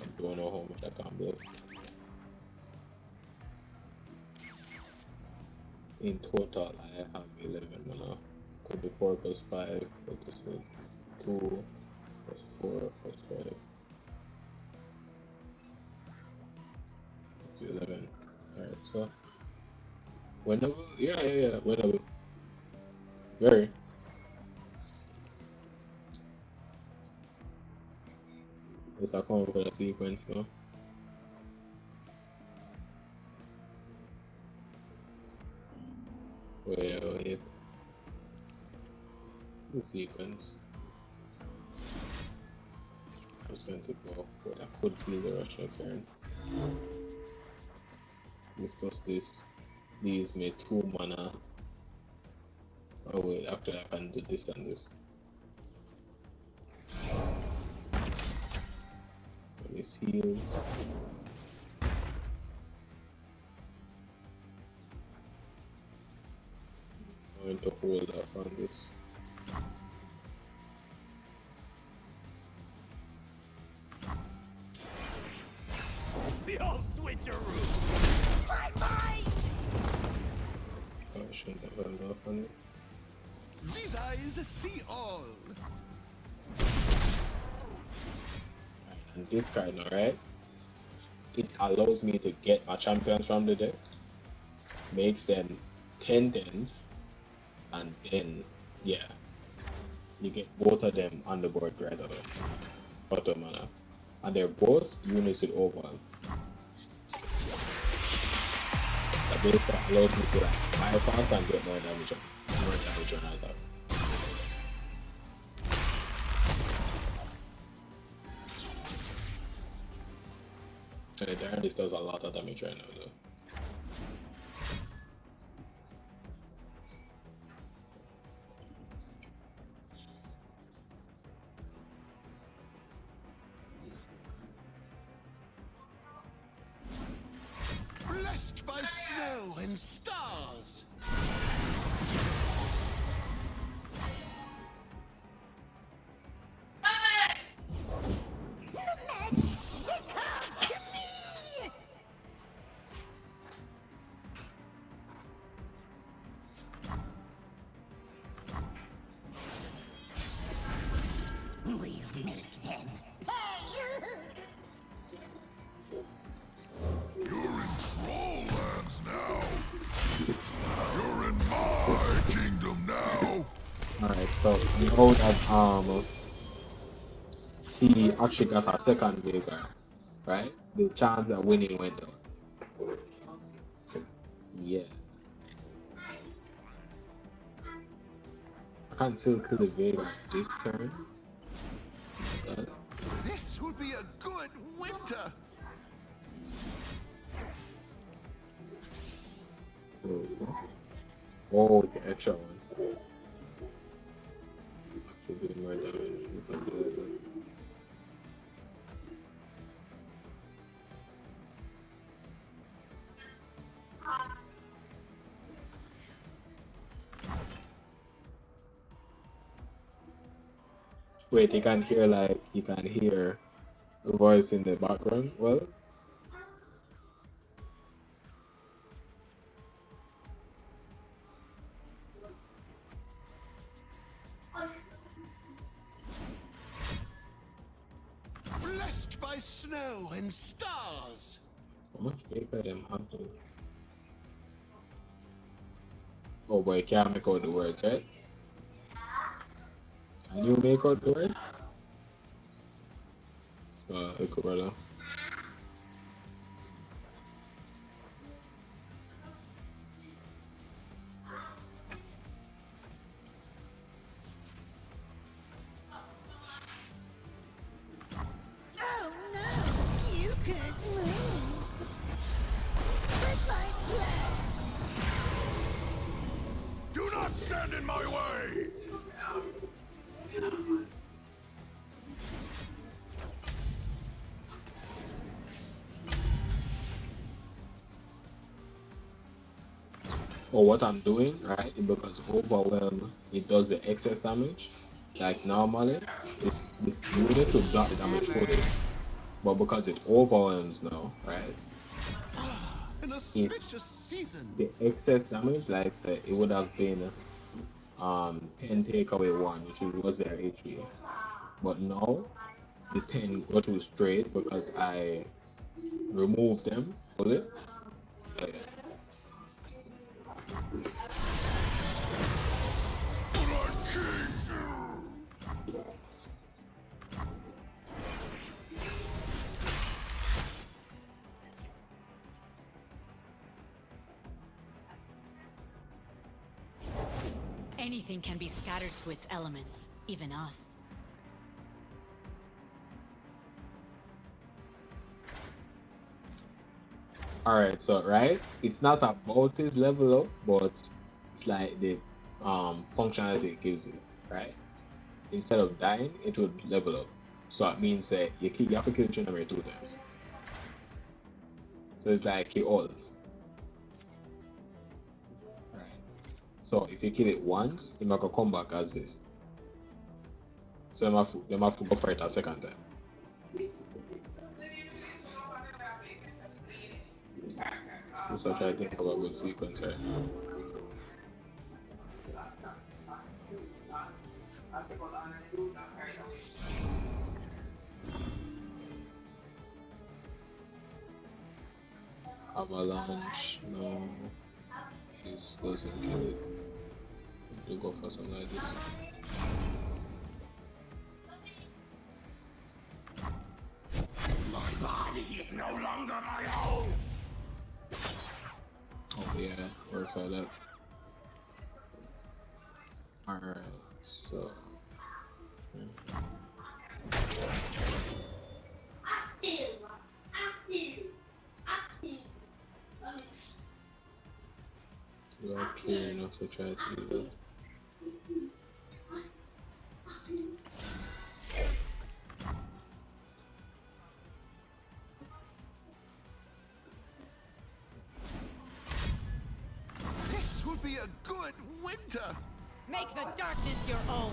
I don't know how much I can blow. In total, I have 11 mana. Could be 4 plus 5, but this one 2 plus 4 plus 5. 11. Alright, so whenever, yeah, whenever. Very. Let's come up with a sequence now. Wait. The sequence. I was going to go for I could feel the rush turn. This plus this. These made 2 mana. Oh wait, after I can do this and this. This heals. I'm going to hold up on this. The old switcheroo. My mind. I shouldn't have held off on it. These eyes see all. And this card now, right? It allows me to get my champions from the deck, makes them 10/10s, and then yeah, you get both of them on the board right away. Auto mana. And they're both units with overwhelm. That basically allows me to like fire fast and get more damage on attack. There, this does a lot of damage right now, though. Blessed by snow and stars. We'll make them pay. You're in troll lands now. You're in my kingdom now. Alright, so we know that he actually got a second Vega, right? The chance of winning went down. Yeah. I can still kill the Vega this turn. This will be a good winter. Oh, the extra one. Actually doing more damage. We can do it. Wait, you can hear a voice in the background. Well, Blessed by snow and stars. how much paper them having? Oh boy, you can't make out the words, right? Can you make out the words? So, echo brother. Oh no, you can't move. But my plan. Do not stand in my way. Or what I'm doing, right? Because overwhelm, it does the excess damage. Like normally, it's you need to block the damage for it. But because it overwhelms now, right? An auspicious season. The excess damage, like it would have been 10 take away 1, which was their HP. But now the 10 go to straight because I removed them fully. Anything can be scattered to its elements, even us. Alright, so right, it's not about his level up, but it's like the functionality it gives it, right? Instead of dying, it would level up. So it means that you have to kill the enemy 2 times. So it's like he ults. Right. So if you kill it once, it might come back as this. So they have to go for it a second time. Just try to think about a good sequence right now. Avalanche, no. This doesn't kill it. To go for something like this. My body is no longer my own. Oh yeah, works like that. Alright, so Active! Active! You are care enough to try to do that. This would be a good winter. Make the darkness your own.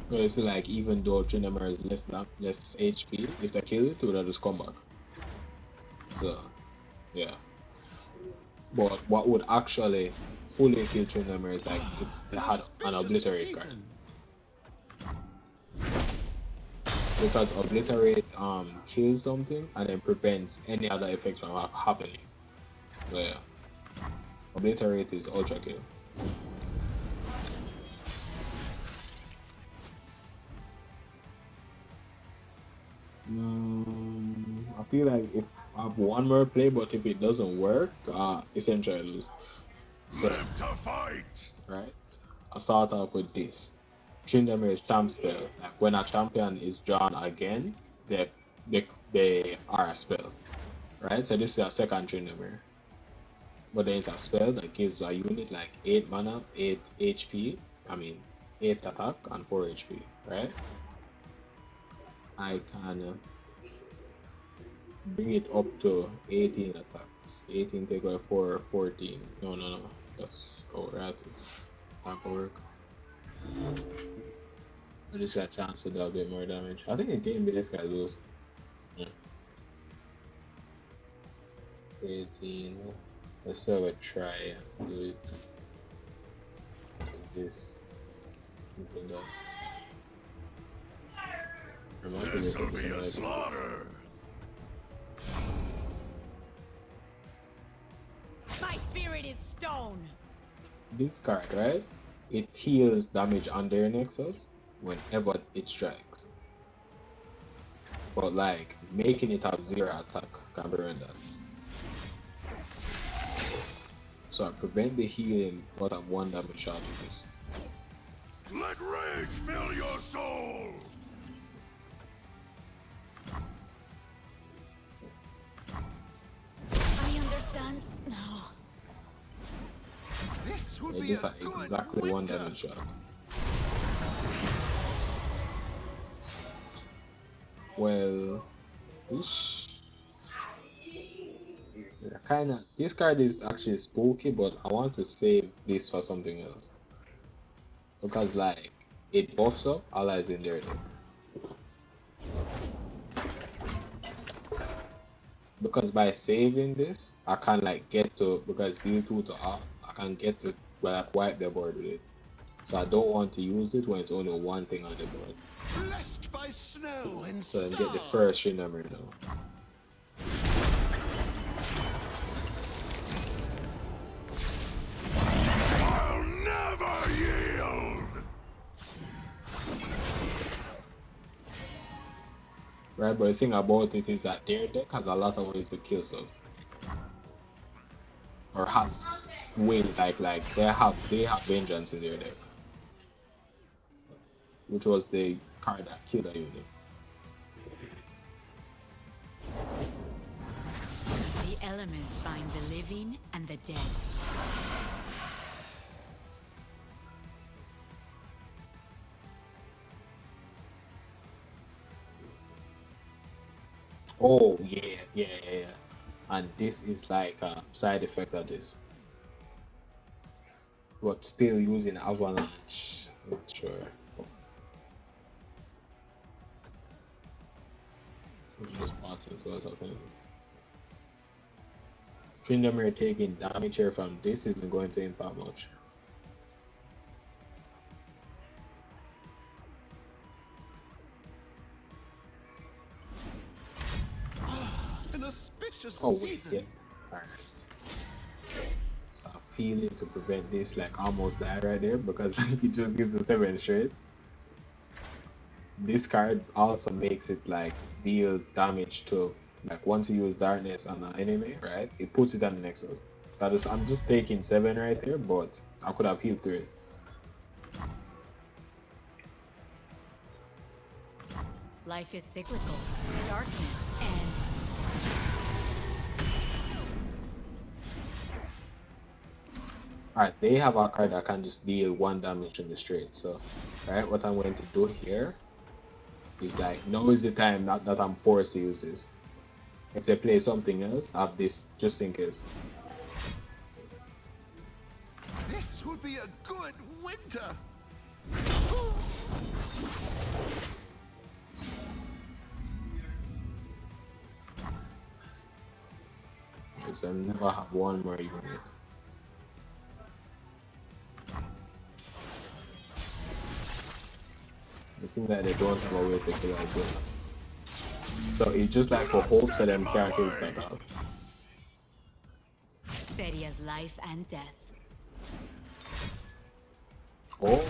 So it's like even though Tryndamere is less HP, if they kill it, it would just come back. So yeah. But what would actually fully kill Tryndamere is like if they had an obliterate card. Because obliterate kills something and then prevents any other effects from happening. So yeah. Obliterate is ultra kill. I feel like if I have one more play, but if it doesn't work, essentially I lose. So, Live to fight. right? I start off with this. Tryndamere's champ spell. Like when a champion is drawn again, they are a spell. Right? So this is a second Tryndamere. But then it's a spell that gives a unit like 8 mana, 8 HP, 8 attack and 4 HP, right? I can bring it up to 18 attacks. 18 take away 4, 14. No. That's alright. That can work. I just got a chance to do a bit more damage. I think in game this guy lose. Yeah. 18. Let's have a try and do it. Like this. Into that. This'll be a slaughter. My spirit is stone. This card, right? It heals damage on their Nexus whenever it strikes. But like making it have 0 attack can be rendered. So I prevent the healing but I'm 1 damage shot with this. Let rage fill your soul. I understand. No. This would Like, be this a are good exactly 1 winter. damage shot. Well, kinda. This card is actually spooky, but I want to save this for something else because like it buffs up allies in their deck. Because by saving this, I can like get to because deal 2 to off. I can get to like wipe the board with it. So I don't want to use it when it's only 1 thing on the board. Blessed by snow and So then stars. get the first Tryndamere now. I'll never yield. Right, but the thing about it is that their deck has a lot of ways to kill stuff. Or has ways like they have vengeance in their deck. Which was the card that killed a unit. The elements bind the living and the dead. Oh yeah. And this is like a side effect of this. But still using avalanche. Not sure. Just watching so what's happening. Tryndamere taking damage here from this isn't going to impact much. An auspicious Oh wait, season. yeah. Alright. So I'm feeling to prevent this like almost die right there because like it just gives the 7 straight. This card also makes it like deal damage to like once you use darkness on an enemy, right? It puts it on the Nexus. So I'm just taking 7 right here, but I could have healed through it. Life is cyclical. Darkness ends. Alright, they have a card that can just deal 1 damage in the straight. So, right, what I'm going to do here is like, now is the time that I'm forced to use this. If they play something else, I have this just in case. This would be a good winter. Because I never have 1 more unit. It seems like they don't have a way to kill it. So it's just like for hopes that them can't kill that out. Steady as life and death. Oh.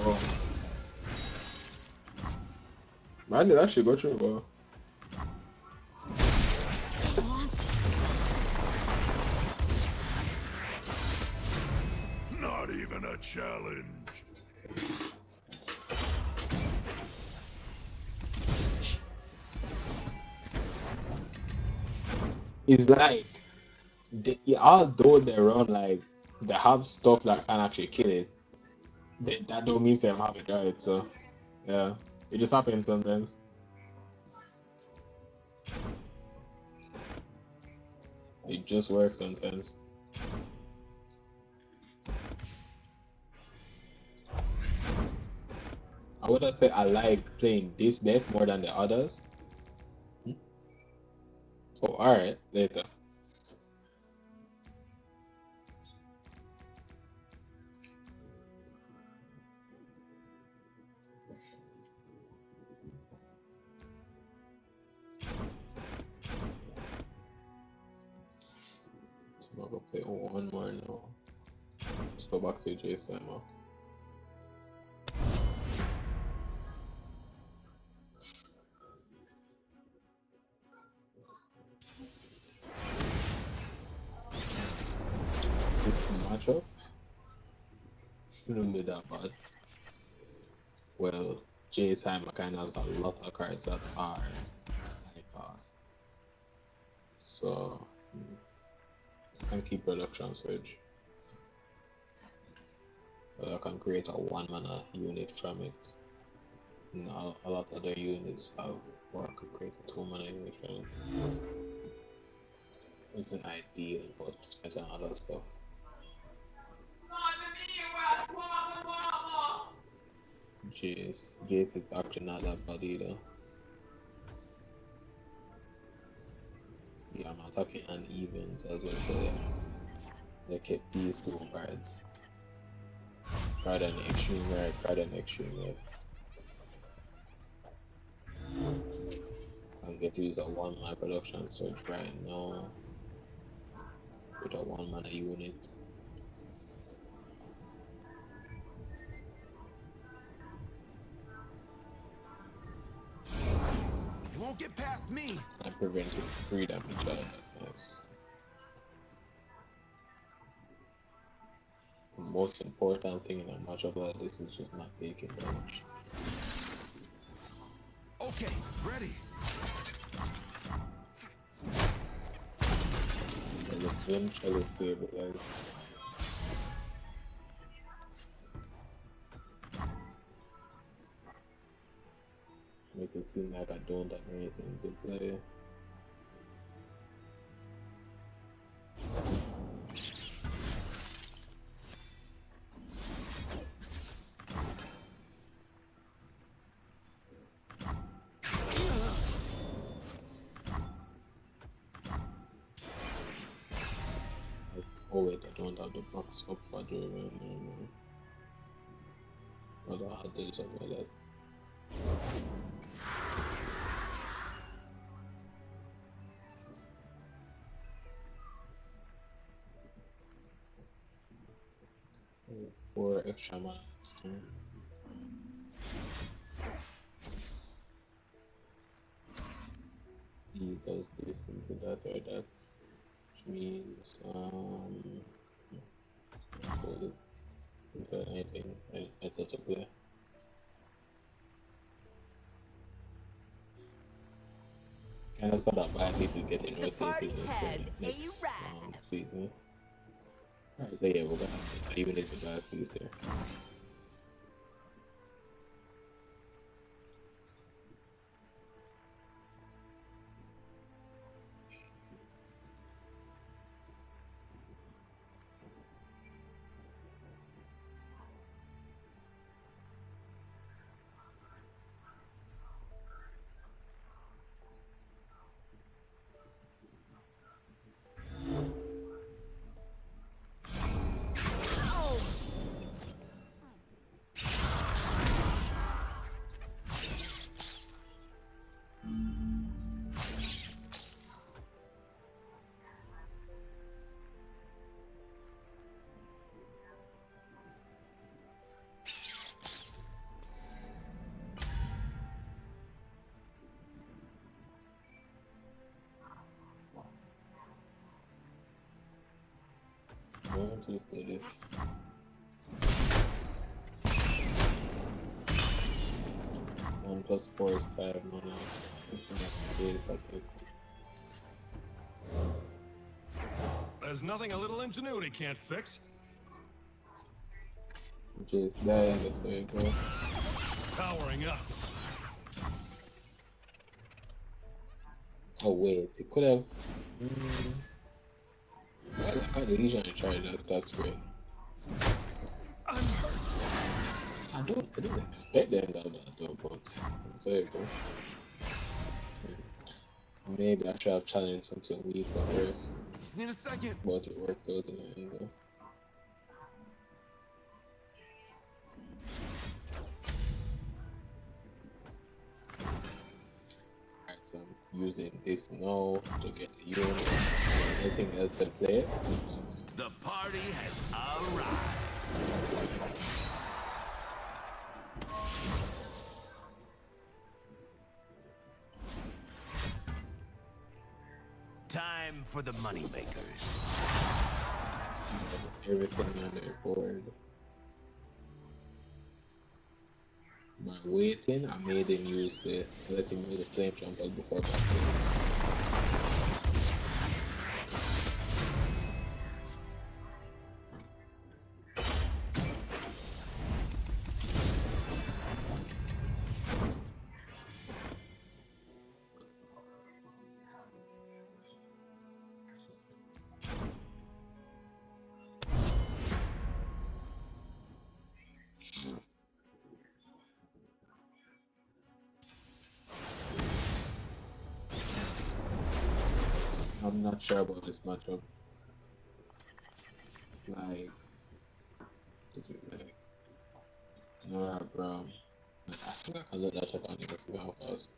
Oh. Man, did actually go through, bro. Not even a challenge. It's like, although they run like, they have stuff that can actually kill it, that don't mean they have it right, so, yeah. It just happens sometimes. It just works sometimes. I would say I like playing this deck more than the others. Oh, alright, later. So I'm gonna play 1 more now. Let's go back to Jayce now. Matchup shouldn't be that bad. Well, Jayce Heimer kind of has a lot of cards that are high cost, so I can keep production surge. But I can create a 1 mana unit from it. And a lot of other units have, or I could create a 2 mana unit from it. Isn't ideal, but it's better than other stuff. Jayce is actually not that bad either. Yeah, I'm attacking unevens as well, so yeah. They kept these 2 cards. Rather than extreme red, rather than extreme red. I'm going to use a 1 mana production surge right now with a 1 mana unit. You won't get past me. I prevented 3 damage out of that. Nice. The most important thing in a matchup like this is just not taking damage. Okay, ready. And eventually stabilize. Make it seem like I don't have anything to play. Oh wait, I don't have the box up for Draven anymore. But I had to do something like that. For extra mana next turn. He does this into that or that, which means hold it into anything I thought to play. Kind of thought that bad people getting rotated in this season. Alright, so yeah, we're gonna even if the last piece there. One, two, three. One plus 4 is 5 mana. There's nothing a little ingenuity can't fix. Just die, I guess there you go. Powering up. Oh wait, it could have. I got the Legion in charge, that's great. I didn't expect them to have that though, but there you go. Maybe I should have challenged something weak at first. Just need a second. But it worked out in the end though. Alright, so I'm using this now to get the unit. Anything else to play? The party has arrived. Time for the moneymakers. Everything on their board. By waiting, I made him use let him use the flame jumper before battling. I'm not sure about this matchup. Like, what's it like? No, bro. I think I can let that check on you if you have fast.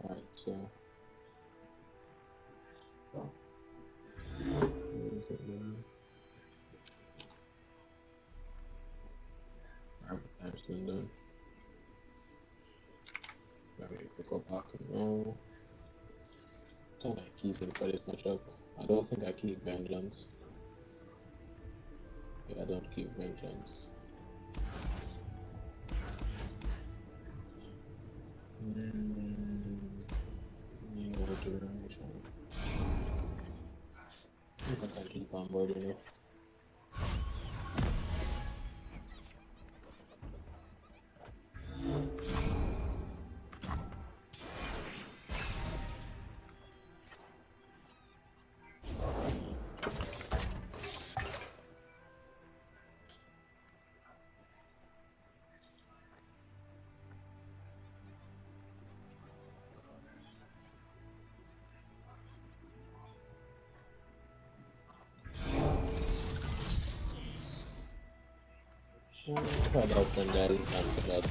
Alright, so. Where is it now? Alright, time's soon done. Maybe if we go back and roll. I don't think I keep it for this matchup. I don't think I keep Vengeance. Yeah, I don't keep Vengeance. I think I can keep on board enough. Try to open that, answer that.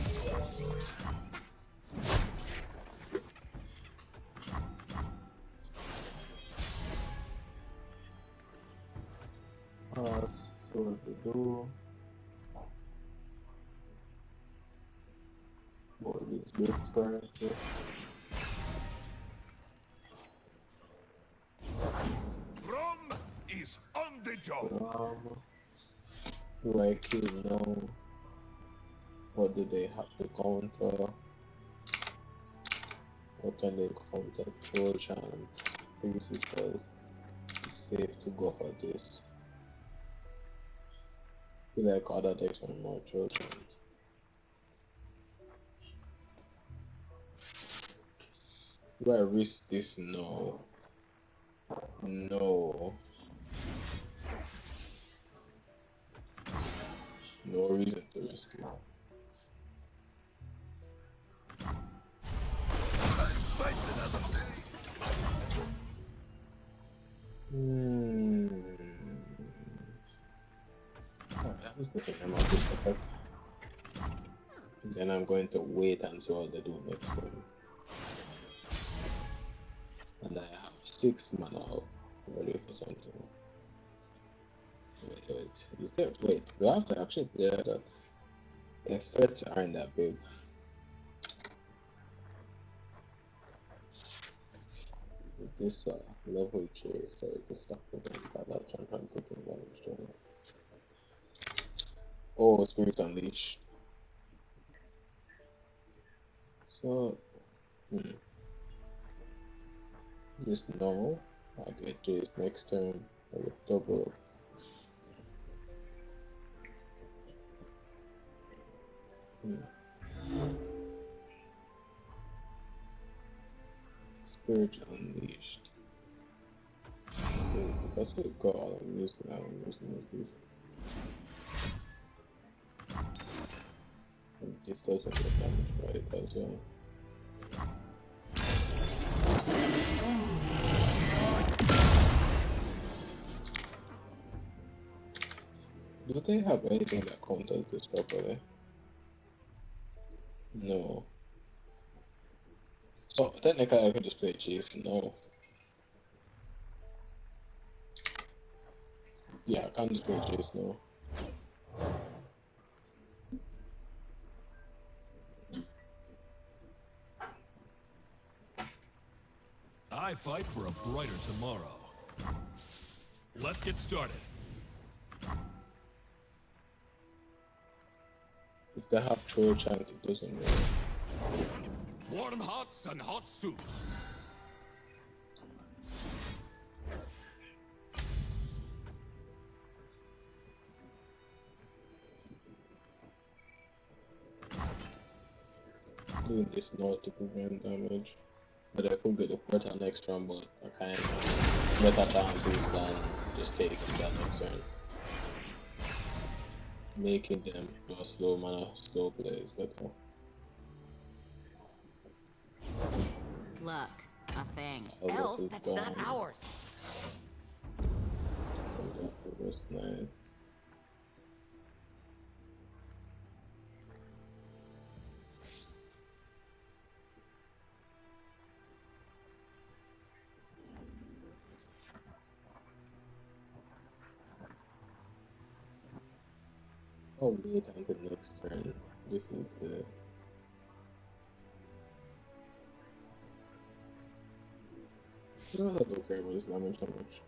So what we do? What these bits currently? Rom is on the job. Do I kill now? What do they have to counter? What can they counter? Troll chant. This is safe to go for this. Feel like other decks want more troll chant. Do I risk this? No. No. No reason to risk it. Alright, that was looking at my effect. Then I'm going to wait and see what they do next time. And I have 6 mana out, ready for something. Wait, is there? Wait, do I have to actually play that? The threats aren't that big. Is this level 3? So it's not prevent that option from taking damage to it. Oh, Spirit Unleash. So, just no. I get Jayce next turn with double. Spirit Unleashed. So if I still go, I'm using this. And this doesn't get damage right as well. Do they have anything that counters this properly? No. So technically I can just play Jayce, no. Yeah, I can't just play Jayce, no. I fight for a brighter tomorrow. Let's get started. If they have troll chant, it doesn't work. Warm hots and hot soups. Doing this now to prevent damage. But I could get the portal next round, but I can't. Better chances than just taking that next turn. Making them do slow mana, slow play is better. Look, a thing. Elf, that's not ours. That was nice. Oh, wait until next turn. This is the. No, I don't care about this damage so much.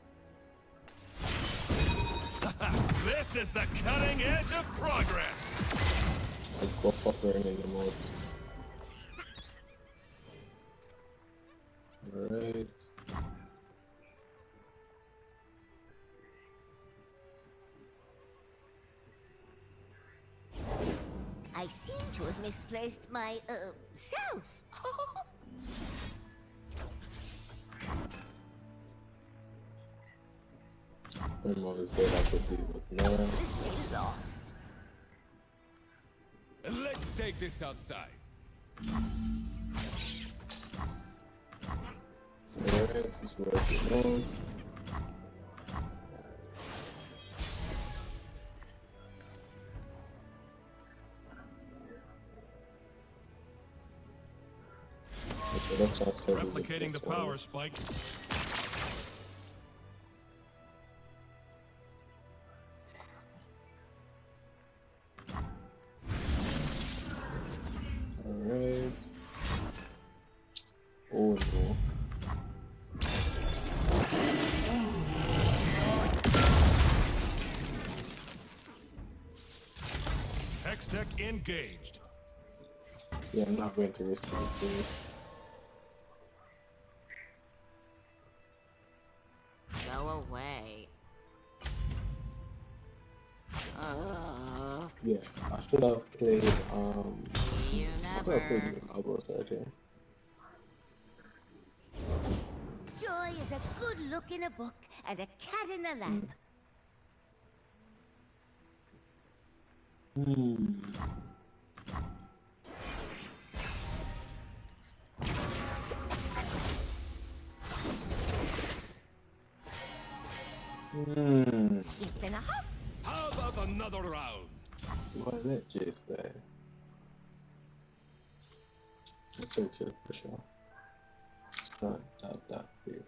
This is the cutting edge of progress. Let's go fuckering in the mode. Alright. I seem to have misplaced my, self. I'm always good at the deal with no. This is lost. Let's take this outside. Alright, this works alone. Replicating the power spike. Alright. Oh no. Hex deck engaged. Yeah, I'm not going to risk this. Yeah, I should have played, You I should have played never. the Cowboys right here. Joy is a good look in a book and a cat in a lap. Skip and a hop. How about another round? Why is that Jayce there? Let's check it for sure. It's not that big.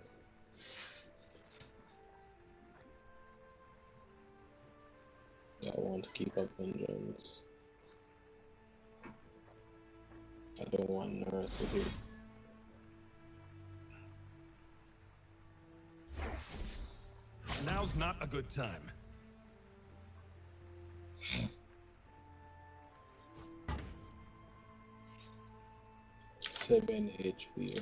I want to keep up vengeance. I don't want Nurse to hit. Now's not a good time. Seven HP.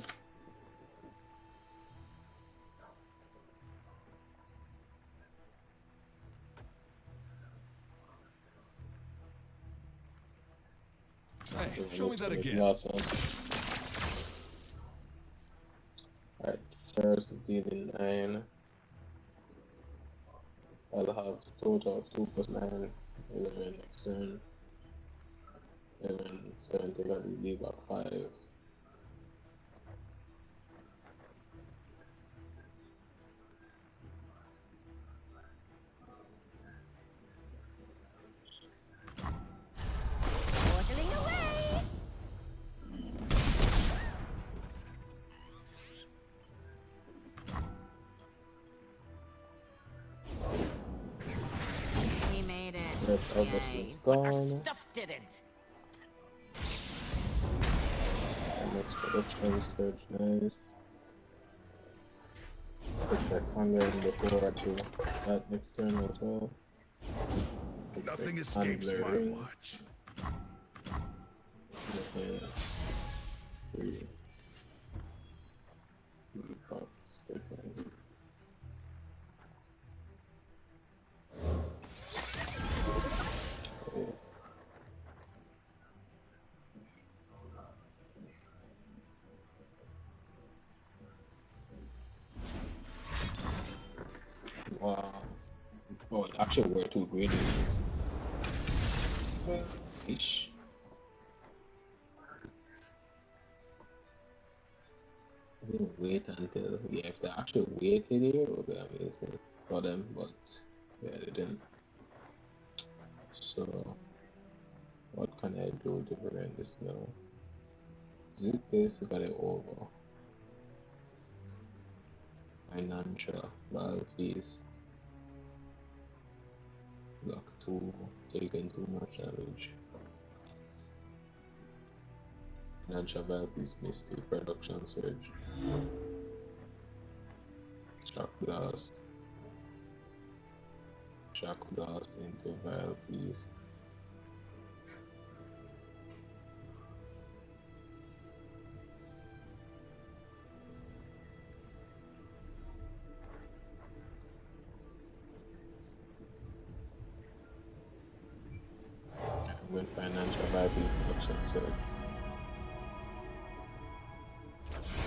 Hey, show me that again. Last one. Alright, first dealing 9. I'll have total of 2 plus 9, 11 next turn. 11, 17, I'll leave at 5. Waddling away. We made it. That Elvis Yay. is But our gone. stuff didn't. And next production surge, nice. Put that hunger in before to that next turn as well. Nothing escapes my Unblurring. watch. Okay. 3. Pop, stick one. Okay. Wow. Oh, actually, we're too greedy. Ish. I didn't wait until, yeah, if they actually waited here, it would be amazing for them, but yeah, they didn't. So, what can I do to prevent this now? Zoot basically got it over. Financial, Valve fees. Block 2, taking too much damage. Financial Valve is Misty, Production Surge. Shock Blast. Shock Blast into Valve Beast. When Financial Valve is Production Surge.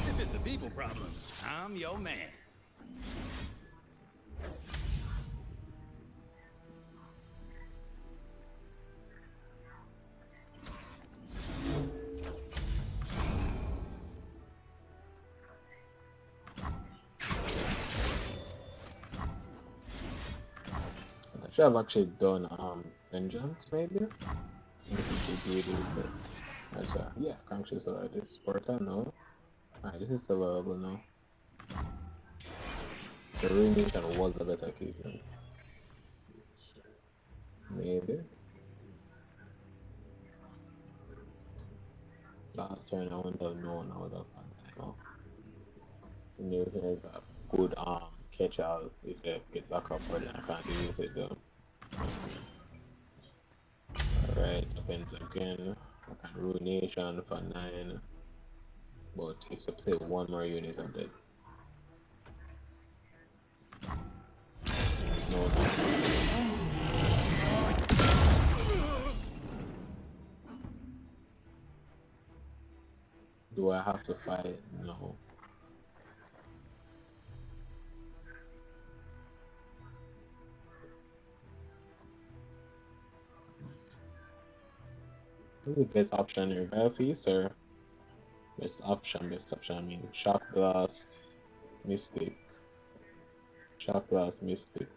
If it's a people problem, I'm your man. I should have actually done Vengeance maybe? Maybe to do it. That's yeah, conscious alright. This Sparta no. Alright, this is available now. The Ruination was a better keeping. Maybe. Last turn I wouldn't have known I would have had time off. And you guys have good catch out if they get back up, but I can't use it though. Alright, depends again. I can Ruination for 9. But if you play one more unit I'm dead. No. Do I have to fight? No. What's the best option here? Battlefield or best option? Best option. I mean, Shock Blast, Mystic. Shock Blast, Mystic.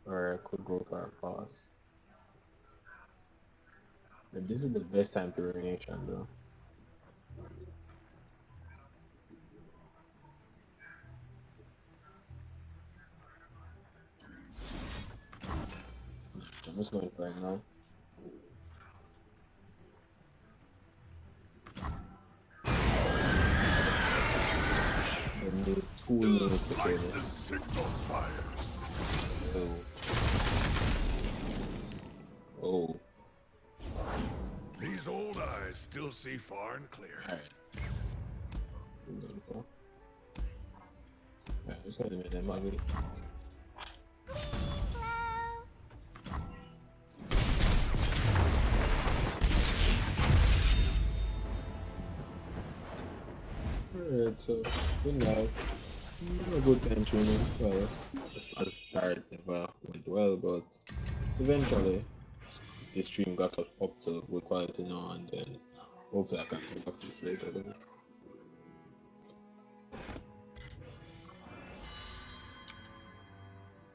Or I could go for a pass. But this is the best time to ruination though. I'm just going for it now. I need 2 minutes to kill The this. signal fires. Oh. Oh. These old eyes still see far and clear. Alright. Alright, just gonna make them ugly. Alright, so good now. A good time tuning. Well, the start never went well, but eventually the stream got up to good quality now, and then hopefully I can come back to this later.